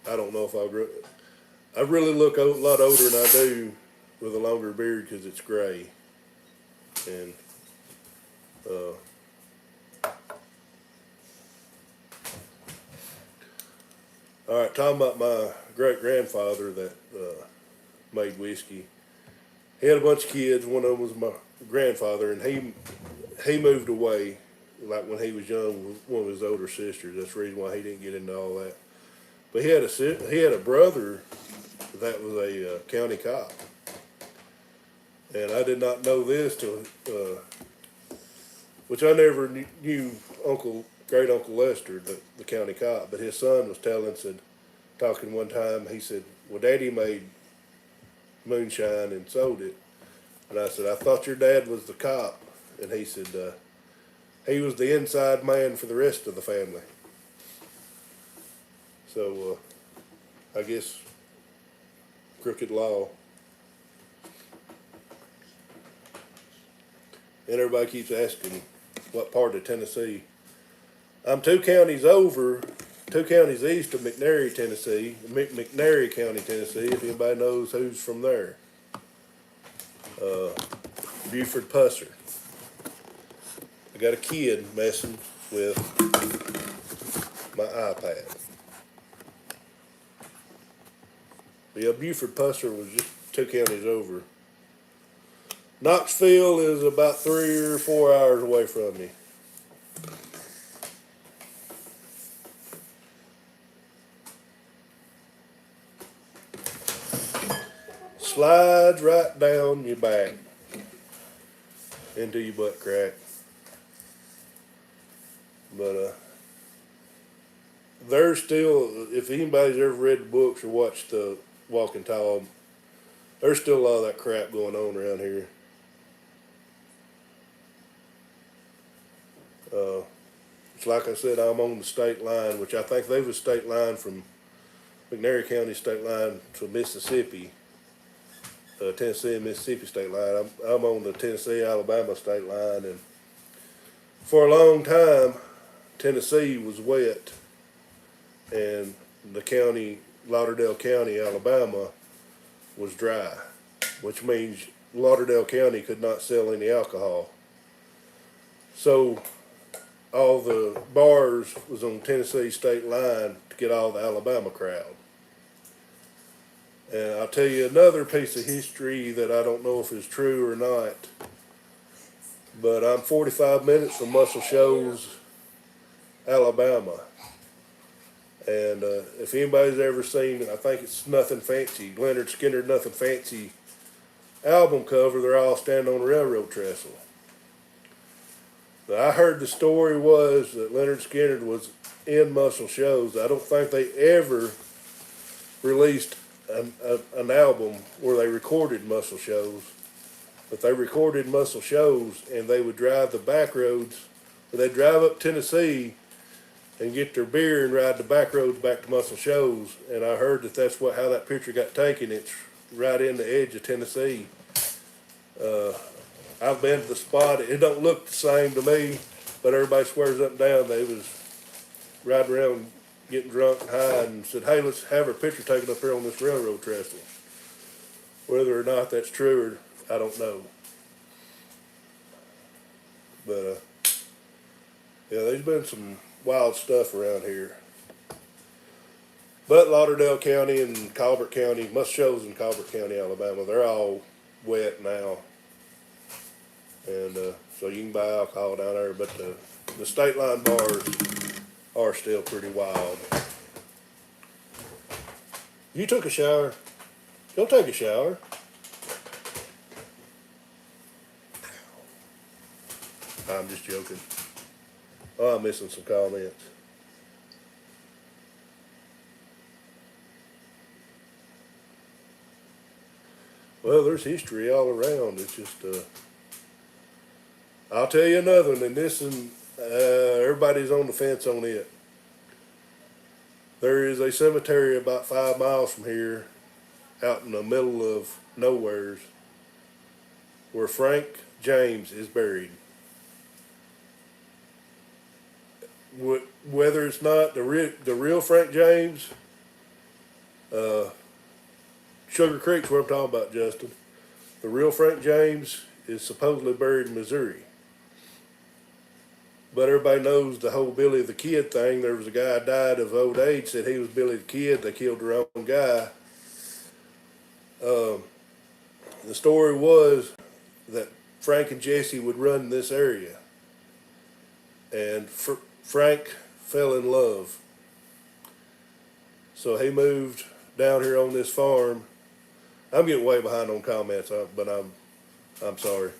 I don't know if I'll grow. I really look a lot older than I do with a longer beard because it's gray. And all right, talking about my great grandfather that made whiskey. He had a bunch of kids. One of them was my grandfather, and he moved away like when he was young with one of his older sisters. That's the reason why he didn't get into all that. But he had a brother that was a county cop, and I did not know this till, which I never knew great Uncle Lester, the county cop. But his son was talking one time. He said, "Well, Daddy made moonshine and sold it." And I said, "I thought your dad was the cop." And he said, he was the inside man for the rest of the family. So, I guess, crooked law. And everybody keeps asking, what part of Tennessee? I'm 2 counties east of McNairy, Tennessee, McNairy County, Tennessee, if anybody knows who's from there. Buford Pusser. I got a kid messing with my iPad. Yeah, Buford Pusser was just 2 counties over. Knoxville is about 3 or 4 hours away from me. Slides right down your back into your butt crack. But there's still, if anybody's ever read the books or watched the Walking Tall, there's still a lot of that crap going on around here. It's like I said, I'm on the state line, which I think they was state line from McNairy County state line to Mississippi, Tennessee and Mississippi state line. I'm on the Tennessee-Alabama state line, and for a long time, Tennessee was wet, and the county, Lauderdale County, Alabama, was dry, which means Lauderdale County could not sell any alcohol. So all the bars was on Tennessee state line to get all the Alabama crowd. And I'll tell you another piece of history that I don't know if is true or not, but I'm 45 minutes from Muscle Shoals, Alabama. And if anybody's ever seen, I think it's Nothing Fancy, Leonard Skinner Nothing Fancy album cover, they're all standing on a railroad trestle. Now, I heard the story was that Leonard Skinner was in Muscle Shoals. I don't think they ever released an album where they recorded Muscle Shoals, but they recorded Muscle Shoals, and they would drive the back roads, or they'd drive up Tennessee and get their beer and ride the back roads back to Muscle Shoals. And I heard that that's how that picture got taken. It's right in the edge of Tennessee. I've been to the spot. It don't look the same to me, but everybody swears up and down they was riding around getting drunk and high and said, hey, let's have our picture taken up here on this railroad trestle. Whether or not that's true, or I don't know. But, yeah, there's been some wild stuff around here. But Lauderdale County and Colbert County, Muscle Shoals in Colbert County, Alabama, they're all wet now. And so you can buy alcohol down there, but the state line bars are still pretty wild. You took a shower. Go take a shower. I'm just joking. Oh, I'm missing some comments. Well, there's history all around. It's just, I'll tell you another one, and this one, everybody's on the fence on it. There is a cemetery about 5 miles from here, out in the middle of nowheres, where Frank James is buried. Whether it's not the real Frank James, Sugar Creek's what I'm talking about, Justin. The real Frank James is supposedly buried in Missouri. But everybody knows the whole Billy the Kid thing. There was a guy died of old age, said he was Billy the Kid. They killed their own guy. The story was that Frank and Jesse would run this area. And Frank fell in love. So he moved down here on this farm. I'm getting way behind on comments, but I'm sorry.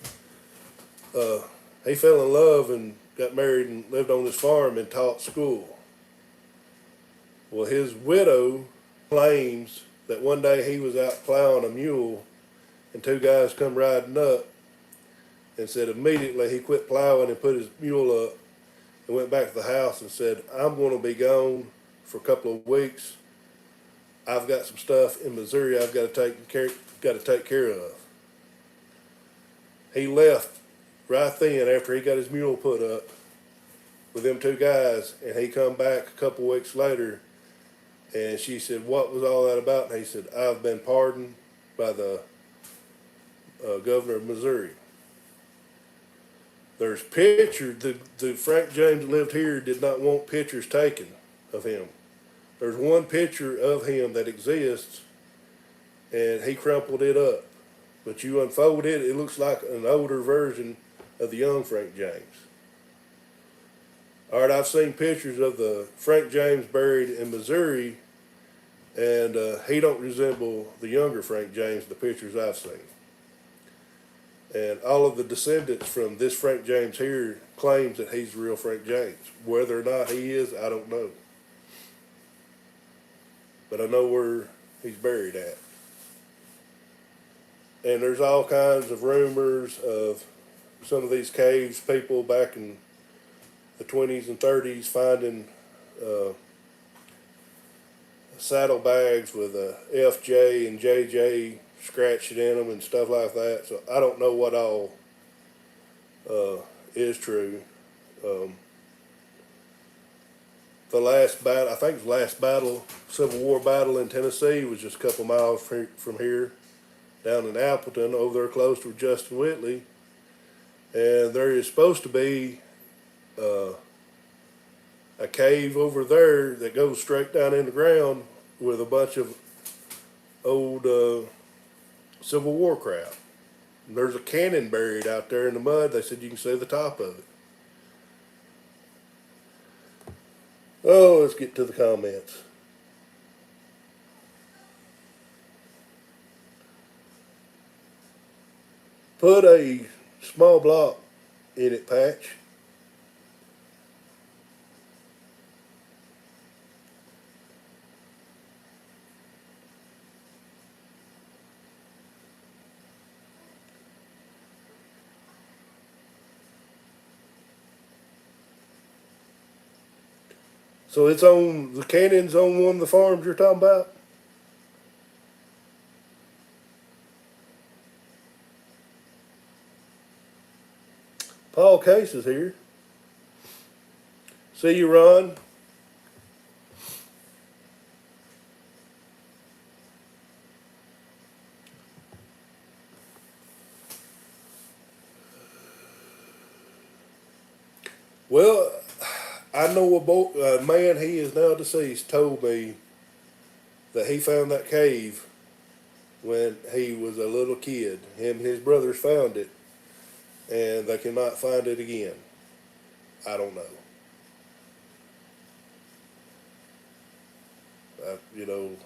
He fell in love and got married and lived on this farm and taught school. Well, his widow claims that one day he was out plowing a mule and 2 guys come riding up and said immediately he quit plowing and put his mule up and went back to the house and said, I'm going to be gone for a couple of weeks. I've got some stuff in Missouri I've got to take care of. He left right then after he got his mule put up with them 2 guys, and he come back a couple weeks later, and she said, what was all that about? And he said, I've been pardoned by the governor of Missouri. There's pictures, the Frank James that lived here did not want pictures taken of him. There's one picture of him that exists, and he crumpled it up. But you unfold it, it looks like an older version of the young Frank James. All right, I've seen pictures of the Frank James buried in Missouri, and he don't resemble the younger Frank James, the pictures I've seen. And all of the descendants from this Frank James here claims that he's the real Frank James. Whether or not he is, I don't know. But I know where he's buried at. And there's all kinds of rumors of some of these caves, people back in the 20s and 30s finding saddlebags with a FJ and JJ scratched in them and stuff like that. So I don't know what all is true. The last battle, I think the last battle, Civil War battle in Tennessee was just a couple miles from here, down in Appleton, over there close to Justin Whitley. And there is supposed to be a cave over there that goes straight down in the ground with a bunch of old Civil War crap. And there's a cannon buried out there in the mud. They said you can see the top of it. Oh, let's get to the comments. Put a small block in it, Patch. So it's on, the cannon's on one of the farms you're talking about? Paul Case is here. See you, Ron. Well, I know a man, he is now deceased, told me that he found that cave when he was a little kid. Him and his brothers found it, and they cannot find it again. I don't know. You know,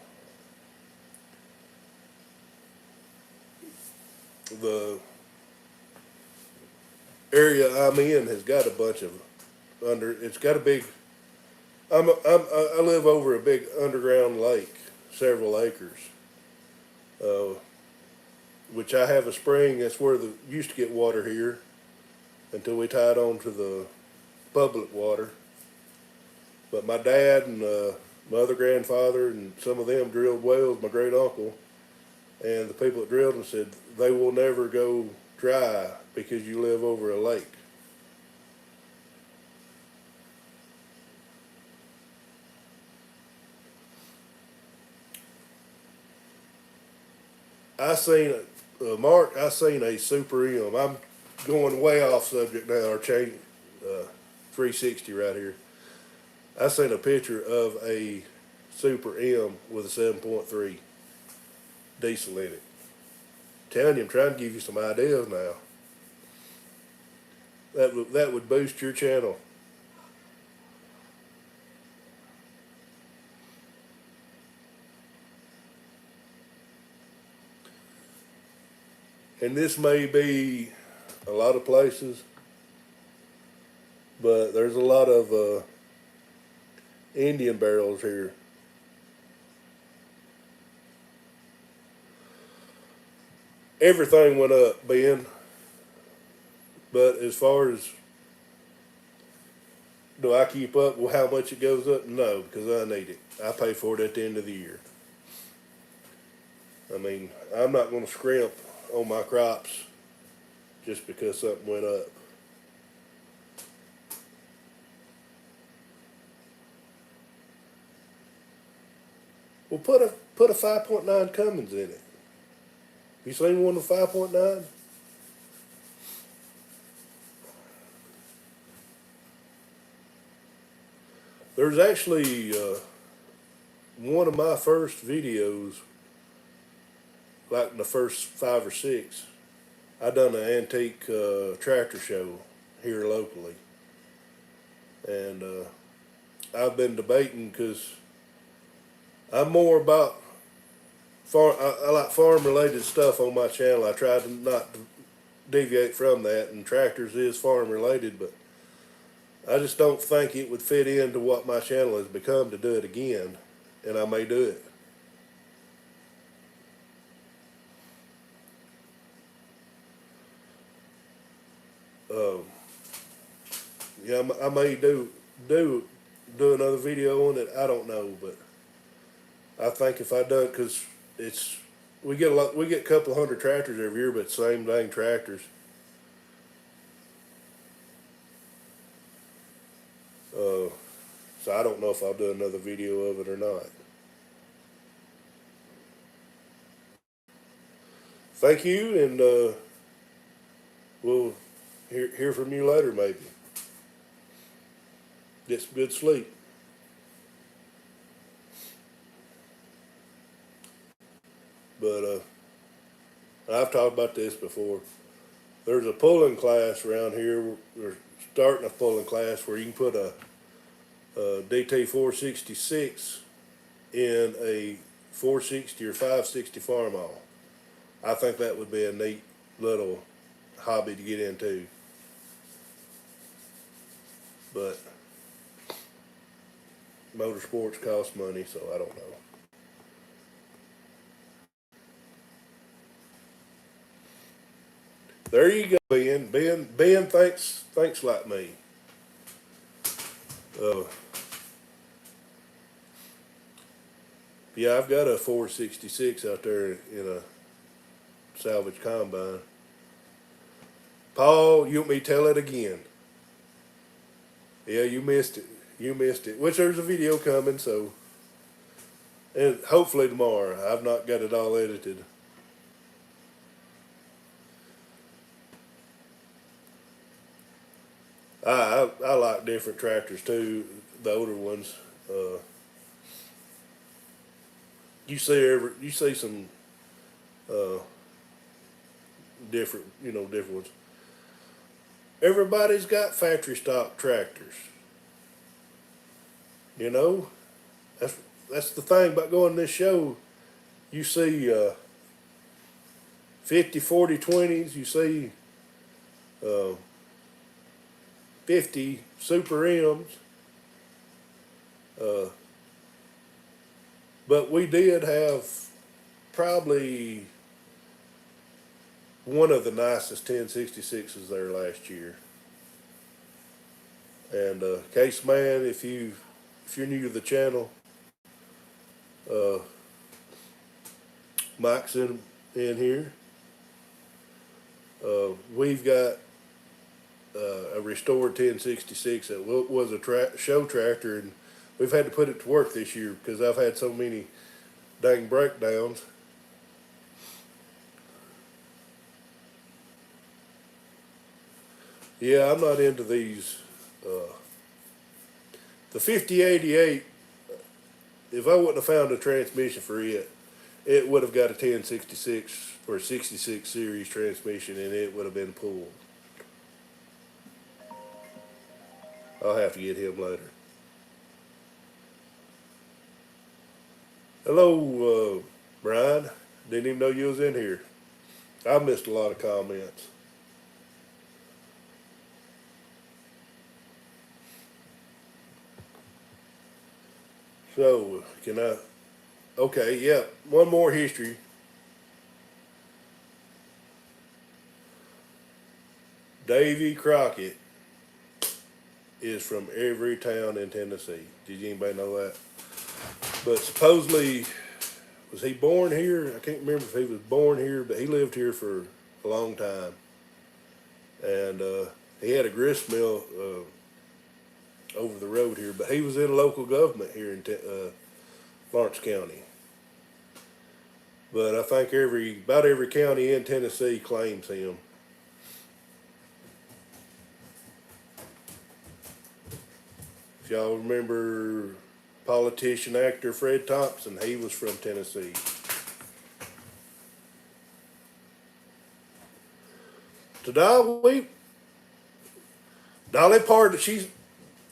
the area I'm in has got a bunch of it's got a big, I live over a big underground lake, several acres, which I have a spring. That's where the used to get water here until we tied on to the public water. But my dad and my other grandfather and some of them drilled wells, my great uncle, and the people that drilled them said they will never go dry because you live over a lake. Mark, I seen a Super M. I'm going way off subject now, or change 360 right here. I seen a picture of a Super M with a 7.3 diesel in it. Telling you, I'm trying to give you some ideas now. That would boost your channel. And this may be a lot of places, but there's a lot of Indian barrels here. Everything went up, Ben, but as far as do I keep up with how much it goes up? No, because I need it. I pay for it at the end of the year. I mean, I'm not going to scrimp on my crops just because something went up. Well, put a 5.9 Cummins in it. You seen one with 5.9? There's actually one of my first videos like in the first 5 or 6, I done an antique tractor show here locally, and I've been debating because I'm more about farm. I like farm related stuff on my channel. I try to not deviate from that, and tractors is farm related, but I just don't think it would fit into what my channel has become to do it again, and I may do it. Um, yeah, I may do another video on it. I don't know, but I think if I done, because it's we get a couple of hundred tractors every year, but same dang tractors. So I don't know if I'll do another video of it or not. Thank you, and we'll hear from you later maybe. Get some good sleep. But I've talked about this before. There's a pulling class around here. We're starting a pulling class where you can put a DT 466 in a 460 or 560 farmall. I think that would be a neat little hobby to get into. But motorsports cost money, so I don't know. There you go, Ben. Ben thinks like me. Yeah, I've got a 466 out there in a salvage combine. Paul, you want me to tell it again? Yeah, you missed it. You missed it. Which there's a video coming, so, and hopefully tomorrow. I've not got it all edited. I like different tractors too, the older ones. You see some different ones. Everybody's got factory stock tractors. You know, that's the thing about going to this show. You see 50, 40, 20s. You see 50 Super M's. But we did have probably one of the nicest 1066s there last year. And Case Man, if you're new to the channel, Mike's in here. We've got a restored 1066 that was a show tractor, and we've had to put it to work this year because I've had so many dang breakdowns. Yeah, I'm not into these. The 5088, if I wouldn't have found a transmission for it, it would have got a 1066 or a 66 series transmission, and it would have been pulled. I'll have to get him later. Hello, Brian. Didn't even know you was in here. I missed a lot of comments. So, okay, yeah, one more history. Davy Crockett is from every town in Tennessee. Did anybody know that? But supposedly, was he born here? I can't remember if he was born here, but he lived here for a long time. And he had a grist mill over the road here, but he was in local government here in Lawrence County. But I think about every county in Tennessee claims him. If y'all remember politician actor Fred Thompson, he was from Tennessee. Dolly Parton,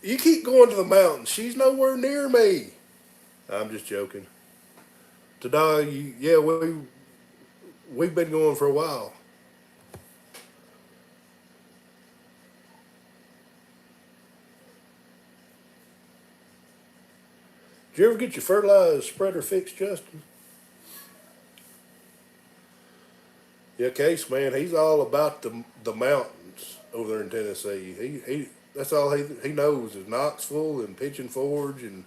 you keep going to the mountains. She's nowhere near me. I'm just joking. Yeah, we've been going for a while. Did you ever get your fertilizer spreader fixed, Justin? Yeah, Case, man, he's all about the mountains over there in Tennessee. He that's all he knows is Knoxville and Pigeon Forge and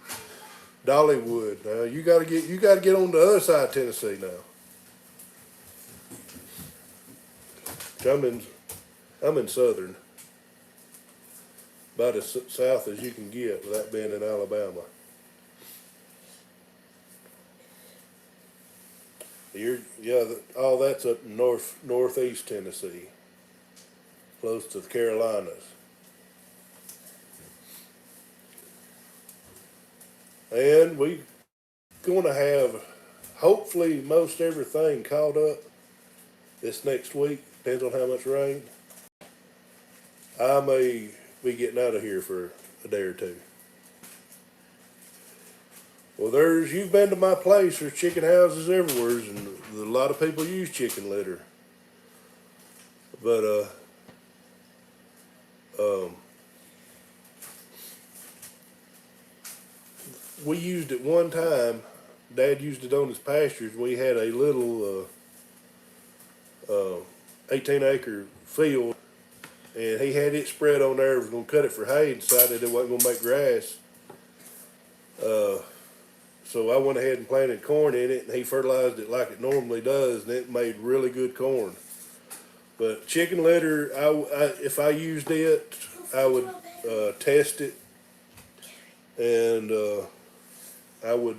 Dollywood. Now you got to get on the other side of Tennessee now. I'm in I'm in southern, about as south as you can get without being in Alabama. All that's up in northeast Tennessee, close to the Carolinas. And we going to have hopefully most everything caught up this next week. Depends on how much rain. I may be getting out of here for a day or two. Well, you've been to my place. There's chicken houses everywhere, and a lot of people use chicken litter. But um, we used it one time. Dad used it on his pastures. We had a little 18-acre field, and he had it spread on there. He was going to cut it for hay and decided it wasn't going to make grass. So I went ahead and planted corn in it, and he fertilized it like it normally does, and it made really good corn. But chicken litter, if I used it, I would test it, and I would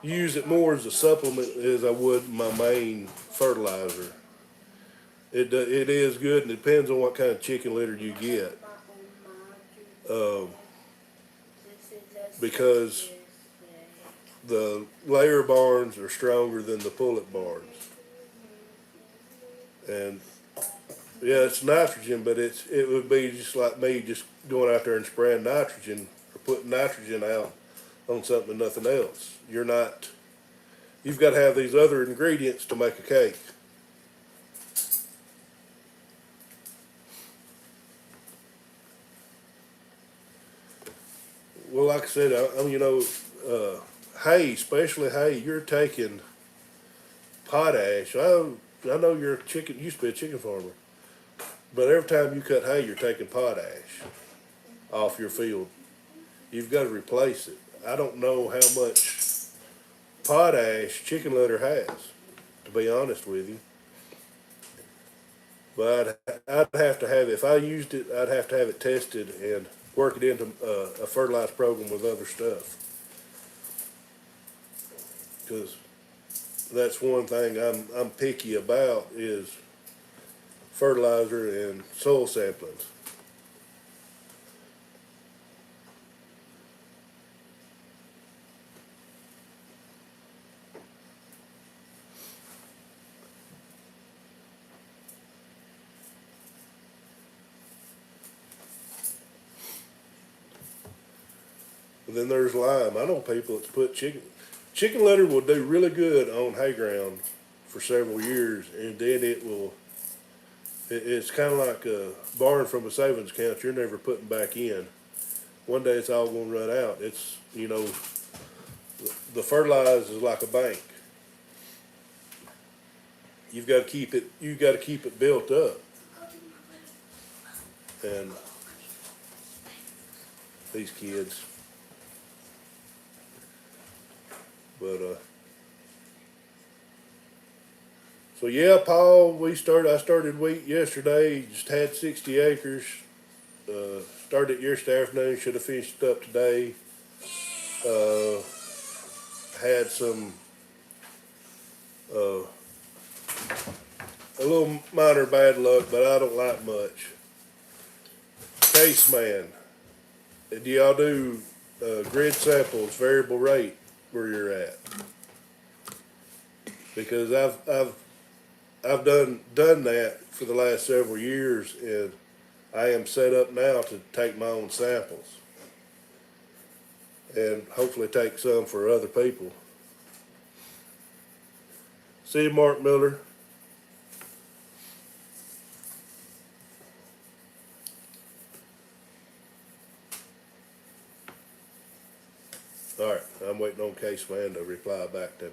use it more as a supplement as I would my main fertilizer. It is good, and it depends on what kind of chicken litter you get. Because the layer barns are stronger than the pullet barns. And yeah, it's nitrogen, but it would be just like me just going out there and spraying nitrogen or putting nitrogen out on something and nothing else. You've got to have these other ingredients to make a cake. Well, like I said, hay, especially hay, you're taking potash. I know you're used to be a chicken farmer, but every time you cut hay, you're taking potash off your field. You've got to replace it. I don't know how much potash chicken litter has, to be honest with you. But I'd have to have, if I used it, I'd have to have it tested and work it into a fertilizer program with other stuff. Because that's one thing I'm picky about is fertilizer and soil samplings. And then there's lime. I know people that put chicken litter will do really good on hay ground for several years, and then it's kind of like a borrowing from a savings account you're never putting back in. One day it's all going to run out. The fertilizer is like a bank. You've got to keep it built up. And these kids. But so yeah, Paul, I started wheat yesterday. Just had 60 acres. Started yesterday afternoon. Should have finished up today. Had some a little minor bad luck, but I don't like much. Case man, do y'all do grid samples, variable rate where you're at? Because I've done that for the last several years, and I am set up now to take my own samples and hopefully take some for other people. See you, Mark Miller. All right, I'm waiting on Case Man to reply back to me.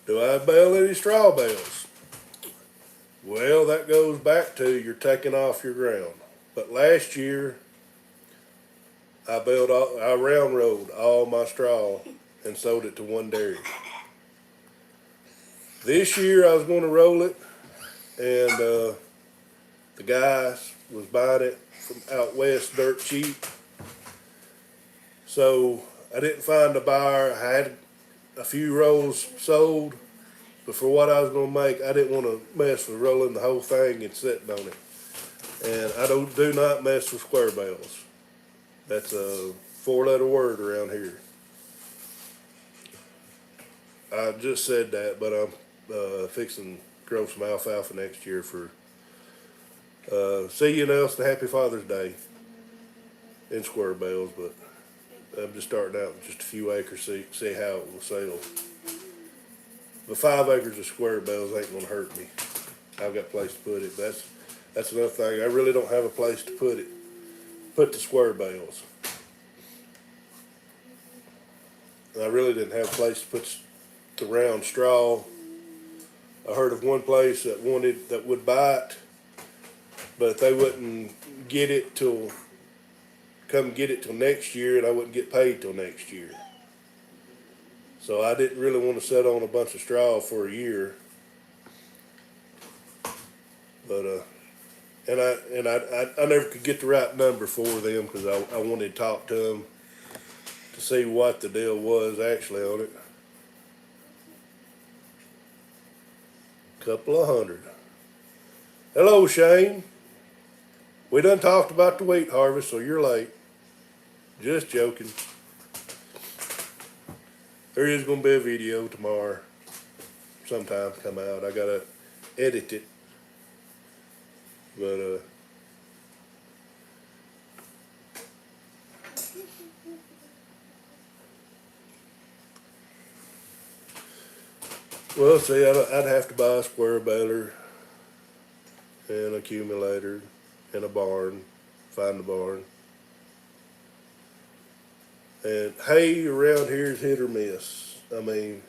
Do I bale any straw bales? Well, that goes back to you're taking off your ground. But last year, I round rolled all my straw and sold it to one dairy. This year I was going to roll it, and the guy was buying it from out west dirt cheap. So I didn't find a buyer. I had a few rolls sold, but for what I was going to make, I didn't want to mess with rolling the whole thing and sitting on it. And I do not mess with square bales. That's a 4-letter word around here. I just said that, but I'm fixing to grow some alfalfa next year for see you Nelson, happy Father's Day in square bales, but I'm just starting out with just a few acres, see how it will sell. But 5 acres of square bales ain't gonna hurt me. I've got a place to put it. That's another thing. I really don't have a place to put it. Put the square bales. And I really didn't have a place to put the round straw. I heard of one place that would buy it, but they wouldn't come get it till next year, and I wouldn't get paid till next year. So I didn't really want to set on a bunch of straw for a year. But I never could get the right number for them because I wanted to talk to them to see what the deal was actually on it. Couple of hundred. Hello, Shane. We done talked about the wheat harvest, so you're late. Just joking. There is going to be a video tomorrow sometime come out. I got to edit it. But, well, see, I'd have to buy a square baler and an accumulator and a barn, find the barn. And hay around here is hit or miss. I mean,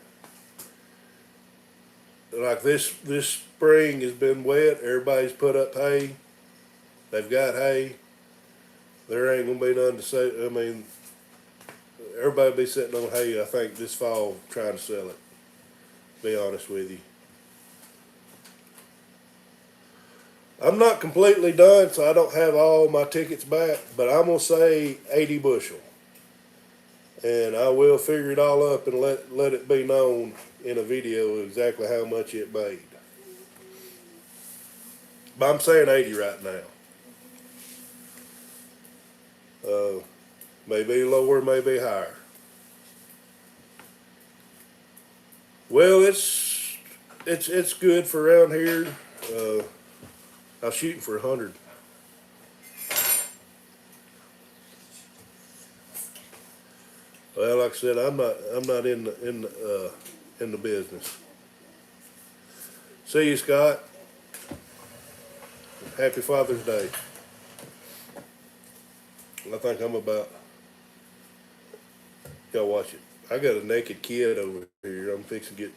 like this spring has been wet. Everybody's put up hay. They've got hay. There ain't gonna be nothing to say. I mean, everybody be sitting on hay, I think, this fall trying to sell it. Be honest with you. I'm not completely done, so I don't have all my tickets back, but I'm gonna say 80 bushel. And I will figure it all up and let it be known in a video exactly how much it made. But I'm saying 80 right now. Maybe lower, maybe higher. Well, it's good for around here. I was shooting for 100. Well, like I said, I'm not in the business. See you, Scott. Happy Father's Day. I think I'm about. Y'all watch it. I got a naked kid over here. I'm fixing to get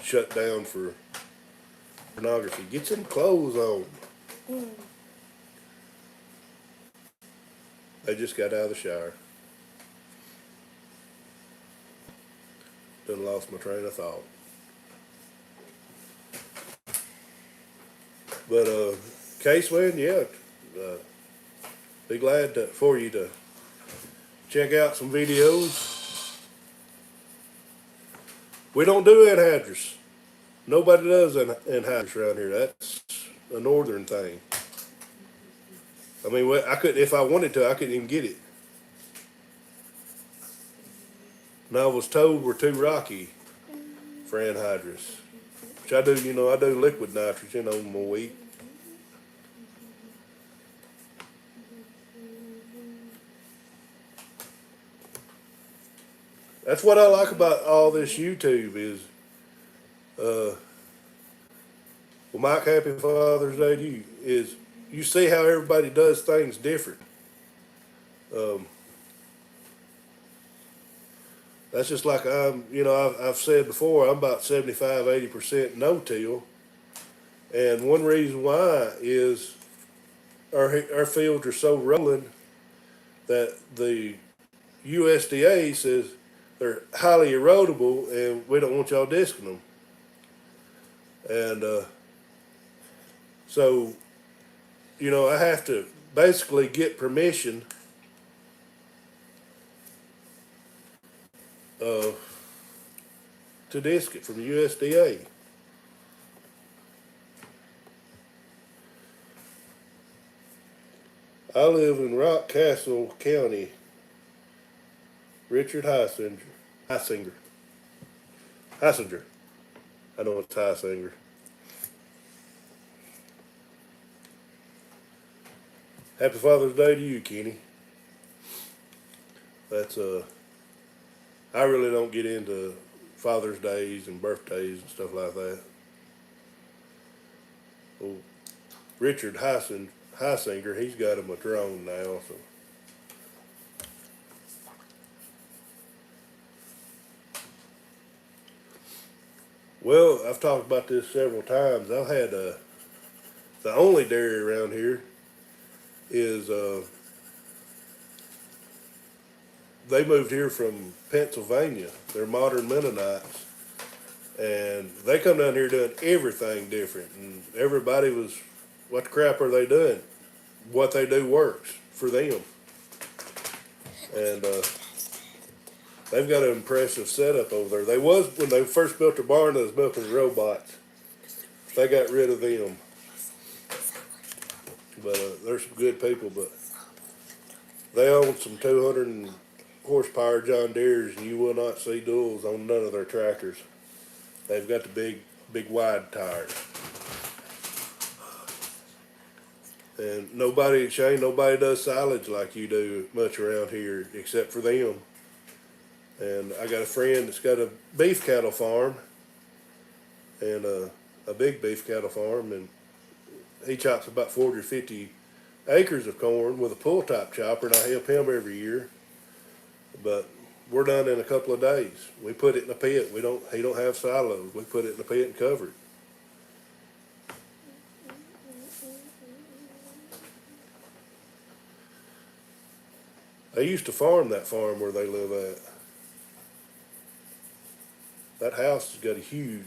shut down for pornography. Get some clothes on. They just got out of the shower. Done lost my train of thought. But Case Man, yeah, be glad for you to check out some videos. We don't do anhydrous. Nobody does anhydrous around here. That's a northern thing. I mean, I could, if I wanted to, I couldn't even get it. And I was told we're too rocky for anhydrous. Which I do, I do liquid nitrogen on my wheat. That's what I like about all this YouTube is, well, Mike, happy Father's Day to you, is you see how everybody does things different. Um, that's just like I've said before, I'm about 75, 80% no-till. And one reason why is our fields are so rolling that the USDA says they're highly erodible and we don't want y'all disking them. And so, I have to basically get permission uh, to disc it from the USDA. I live in Rock Castle County. Richard Heisinger. I know it's Heisinger. Happy Father's Day to you, Kenny. That's I really don't get into Father's Days and birthdays and stuff like that. Well, Richard Heisinger, he's got him a drone now, so. Well, I've talked about this several times. I've had the only dairy around here is they moved here from Pennsylvania. They're modern Mennonites, and they come down here doing everything different. And everybody was, what the crap are they doing? What they do works for them, and they've got an impressive setup over there. They was when they first built their barn, they was milking robots. They got rid of them, but they're some good people. But they own some 200 horsepower John Deeres, and you will not see duals on none of their tractors. They've got the big wide tires. And Shane, nobody does silage like you do much around here except for them. And I got a friend that's got a beef cattle farm, and a big beef cattle farm, and he chops about 40 or 50 acres of corn with a pull-top chopper, and I help him every year. But we're done in a couple of days. We put it in a pit. He don't have silos. We put it in a pit and cover it. They used to farm that farm where they live at. That house has got a huge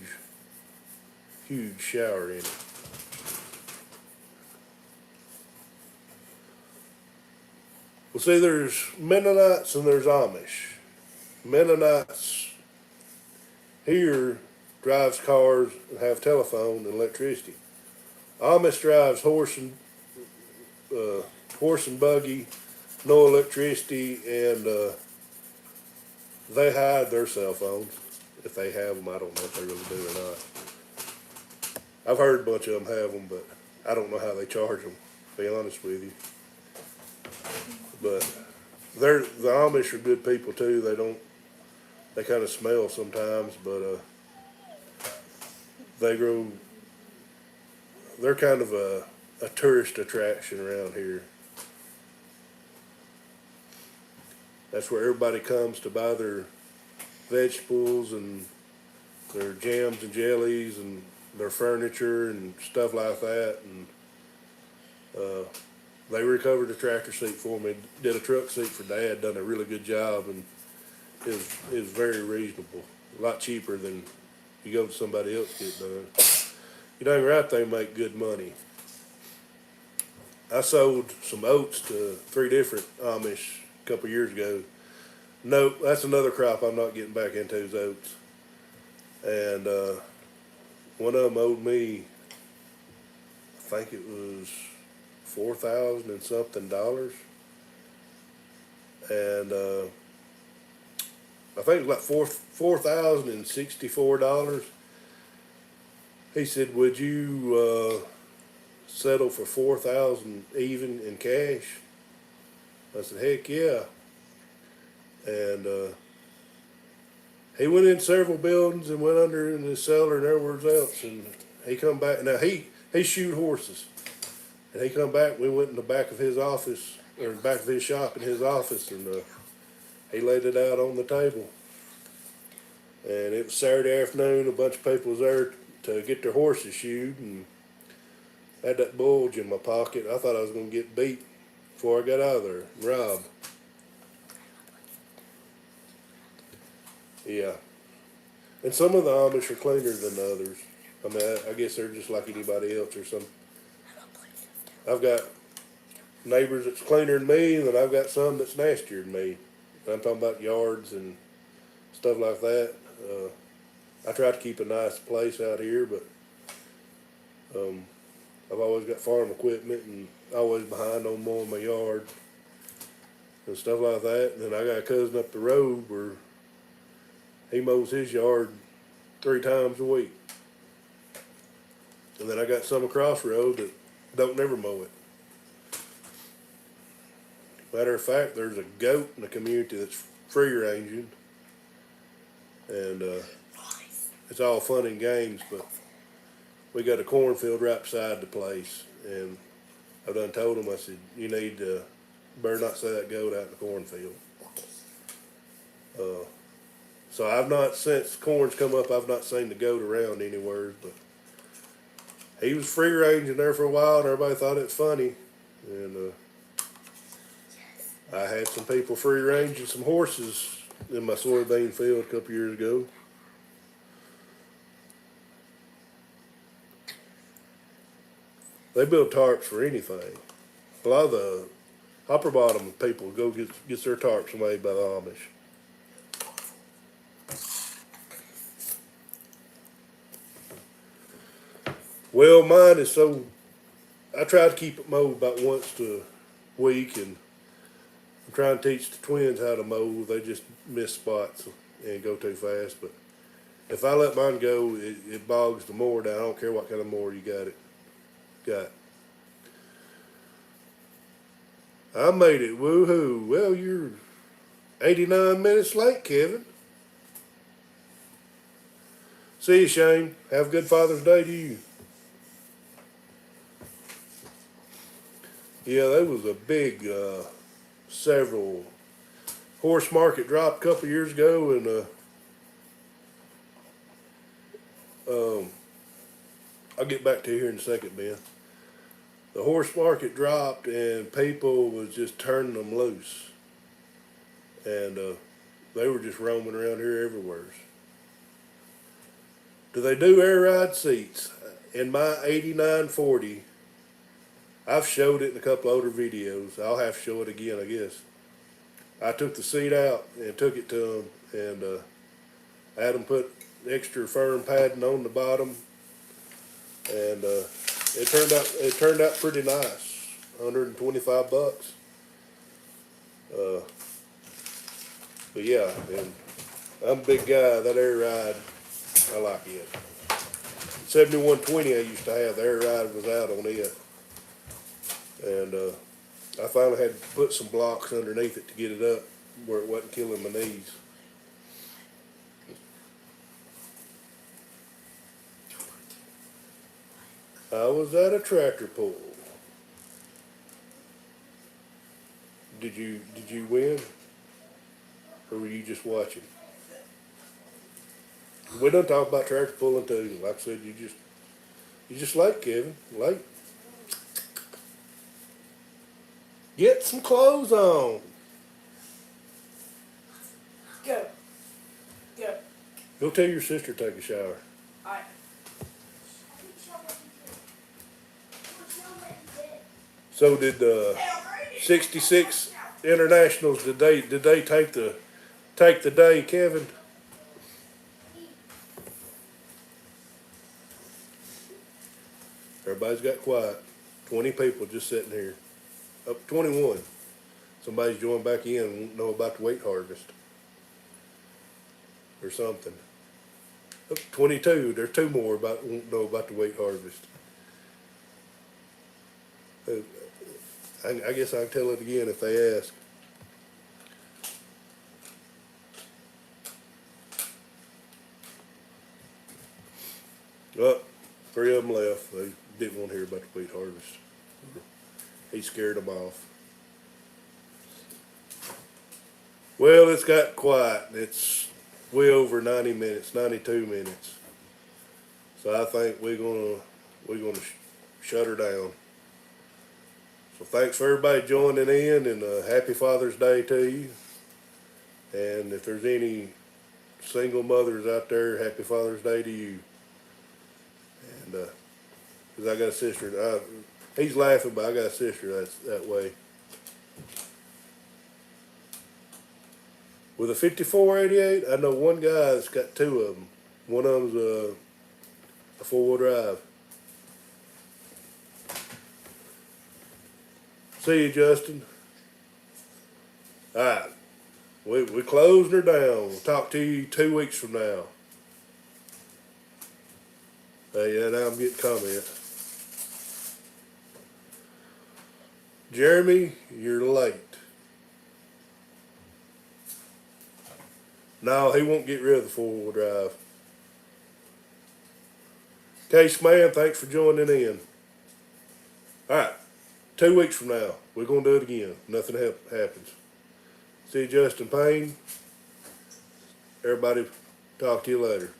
shower in it. Well, see, there's Mennonites and there's Amish. Mennonites here drives cars and have telephone and electricity. Amish drives horse and buggy, no electricity, and they hide their cell phones. If they have them, I don't know if they really do or not. I've heard a bunch of them have them, but I don't know how they charge them, to be honest with you. But the Amish are good people too. They kind of smell sometimes, but they're kind of a tourist attraction around here. That's where everybody comes to buy their vegetables and their jams and jellies and their furniture and stuff like that. And they recovered a tractor seat for me, did a truck seat for Dad, done a really good job, and it was very reasonable, a lot cheaper than you go to somebody else to get done. You dang right they make good money. I sold some oats to 3 different Amish a couple years ago. No, that's another crop I'm not getting back into is oats. And one of them owed me, I think it was $4,000 and something. And I think it was like $4,064. He said, "Would you settle for 4,000 even in cash?" I said, "Heck yeah!" And he went in several buildings and went under in the cellar and everywhere else, and he come back. Now he shoot horses, and he come back. We went in the back of his office, or the back of his shop in his office, and he laid it out on the table. And it was Saturday afternoon. A bunch of people was there to get their horses shoed, and I had that bulge in my pocket. I thought I was going to get beat before I got out of there, robbed. Yeah. And some of the Amish are cleaner than others. I mean, I guess they're just like anybody else or something. I've got neighbors that's cleaner than me, and then I've got some that's nastier than me. I'm talking about yards and stuff like that. I try to keep a nice place out here, but I've always got farm equipment and always behind on mowing my yard and stuff like that. And then I got a cousin up the road where he mows his yard 3 times a week. And then I got some across the road that don't never mow it. Matter of fact, there's a goat in the community that's free ranging, and it's all fun and games, but we got a cornfield right beside the place, and I done told him, I said, you need to, better not set that goat out in the cornfield. So I've not, since corn's come up, I've not seen the goat around anywhere, but he was free ranging there for a while, and everybody thought it was funny, and I had some people free ranging some horses in my soybean field a couple years ago. They build tarps for anything. A lot of the upper bottom people go get their tarps made by the Amish. Well, mine is so, I try to keep it mowed about once a week, and I'm trying to teach the twins how to mow. They just miss spots and go too fast. But if I let mine go, it bogs the mower down. I don't care what kind of mower you got. I made it. Woohoo. Well, you're 89 minutes late, Kevin. See you, Shane. Have a good Father's Day to you. Yeah, there was a big, several horse market dropped a couple years ago, and I'll get back to you here in a second, Ben. The horse market dropped, and people was just turning them loose, and they were just roaming around here everywhere. Do they do air ride seats? In my 8940, I've showed it in a couple older videos. I'll have to show it again, I guess. I took the seat out and took it to them, and I had them put extra firm padding on the bottom, and it turned out pretty nice. $125. But yeah, and I'm a big guy. That air ride, I like it. 7120 I used to have. The air ride was out on it, and I finally had to put some blocks underneath it to get it up where it wasn't killing my knees. I was at a tractor pull. Did you win, or were you just watching? We don't talk about tractor pulling too. Like I said, you just late, Kevin. Late. Get some clothes on. Go. Go. Go tell your sister to take a shower. Alright. So did the 66 internationals? Did they take the day, Kevin? Everybody's got quiet. 20 people just sitting here. Up 21. Somebody's joined back in and won't know about the wheat harvest. or something. Oh, 22. There's two more won't know about the wheat harvest. I guess I can tell it again if they ask. Well, three of them left. They didn't want to hear about the wheat harvest. He scared them off. Well, it's got quiet. It's way over 90 minutes, 92 minutes. So I think we're gonna shut her down. So thanks for everybody joining in, and happy Father's Day to you. And if there's any single mothers out there, happy Father's Day to you. And cause I got a sister. He's laughing, but I got a sister that's that way. With a 5488, I know one guy that's got two of them. One of them's a four-wheel drive. See you, Justin. All right, we're closing her down. We'll talk to you 2 weeks from now. Hey, yeah, now I'm getting comment. Jeremy, you're late. No, he won't get rid of the four-wheel drive. Case man, thanks for joining in. All right, 2 weeks from now, we're going to do it again. Nothing happens. See Justin Payne. Everybody, talk to you later.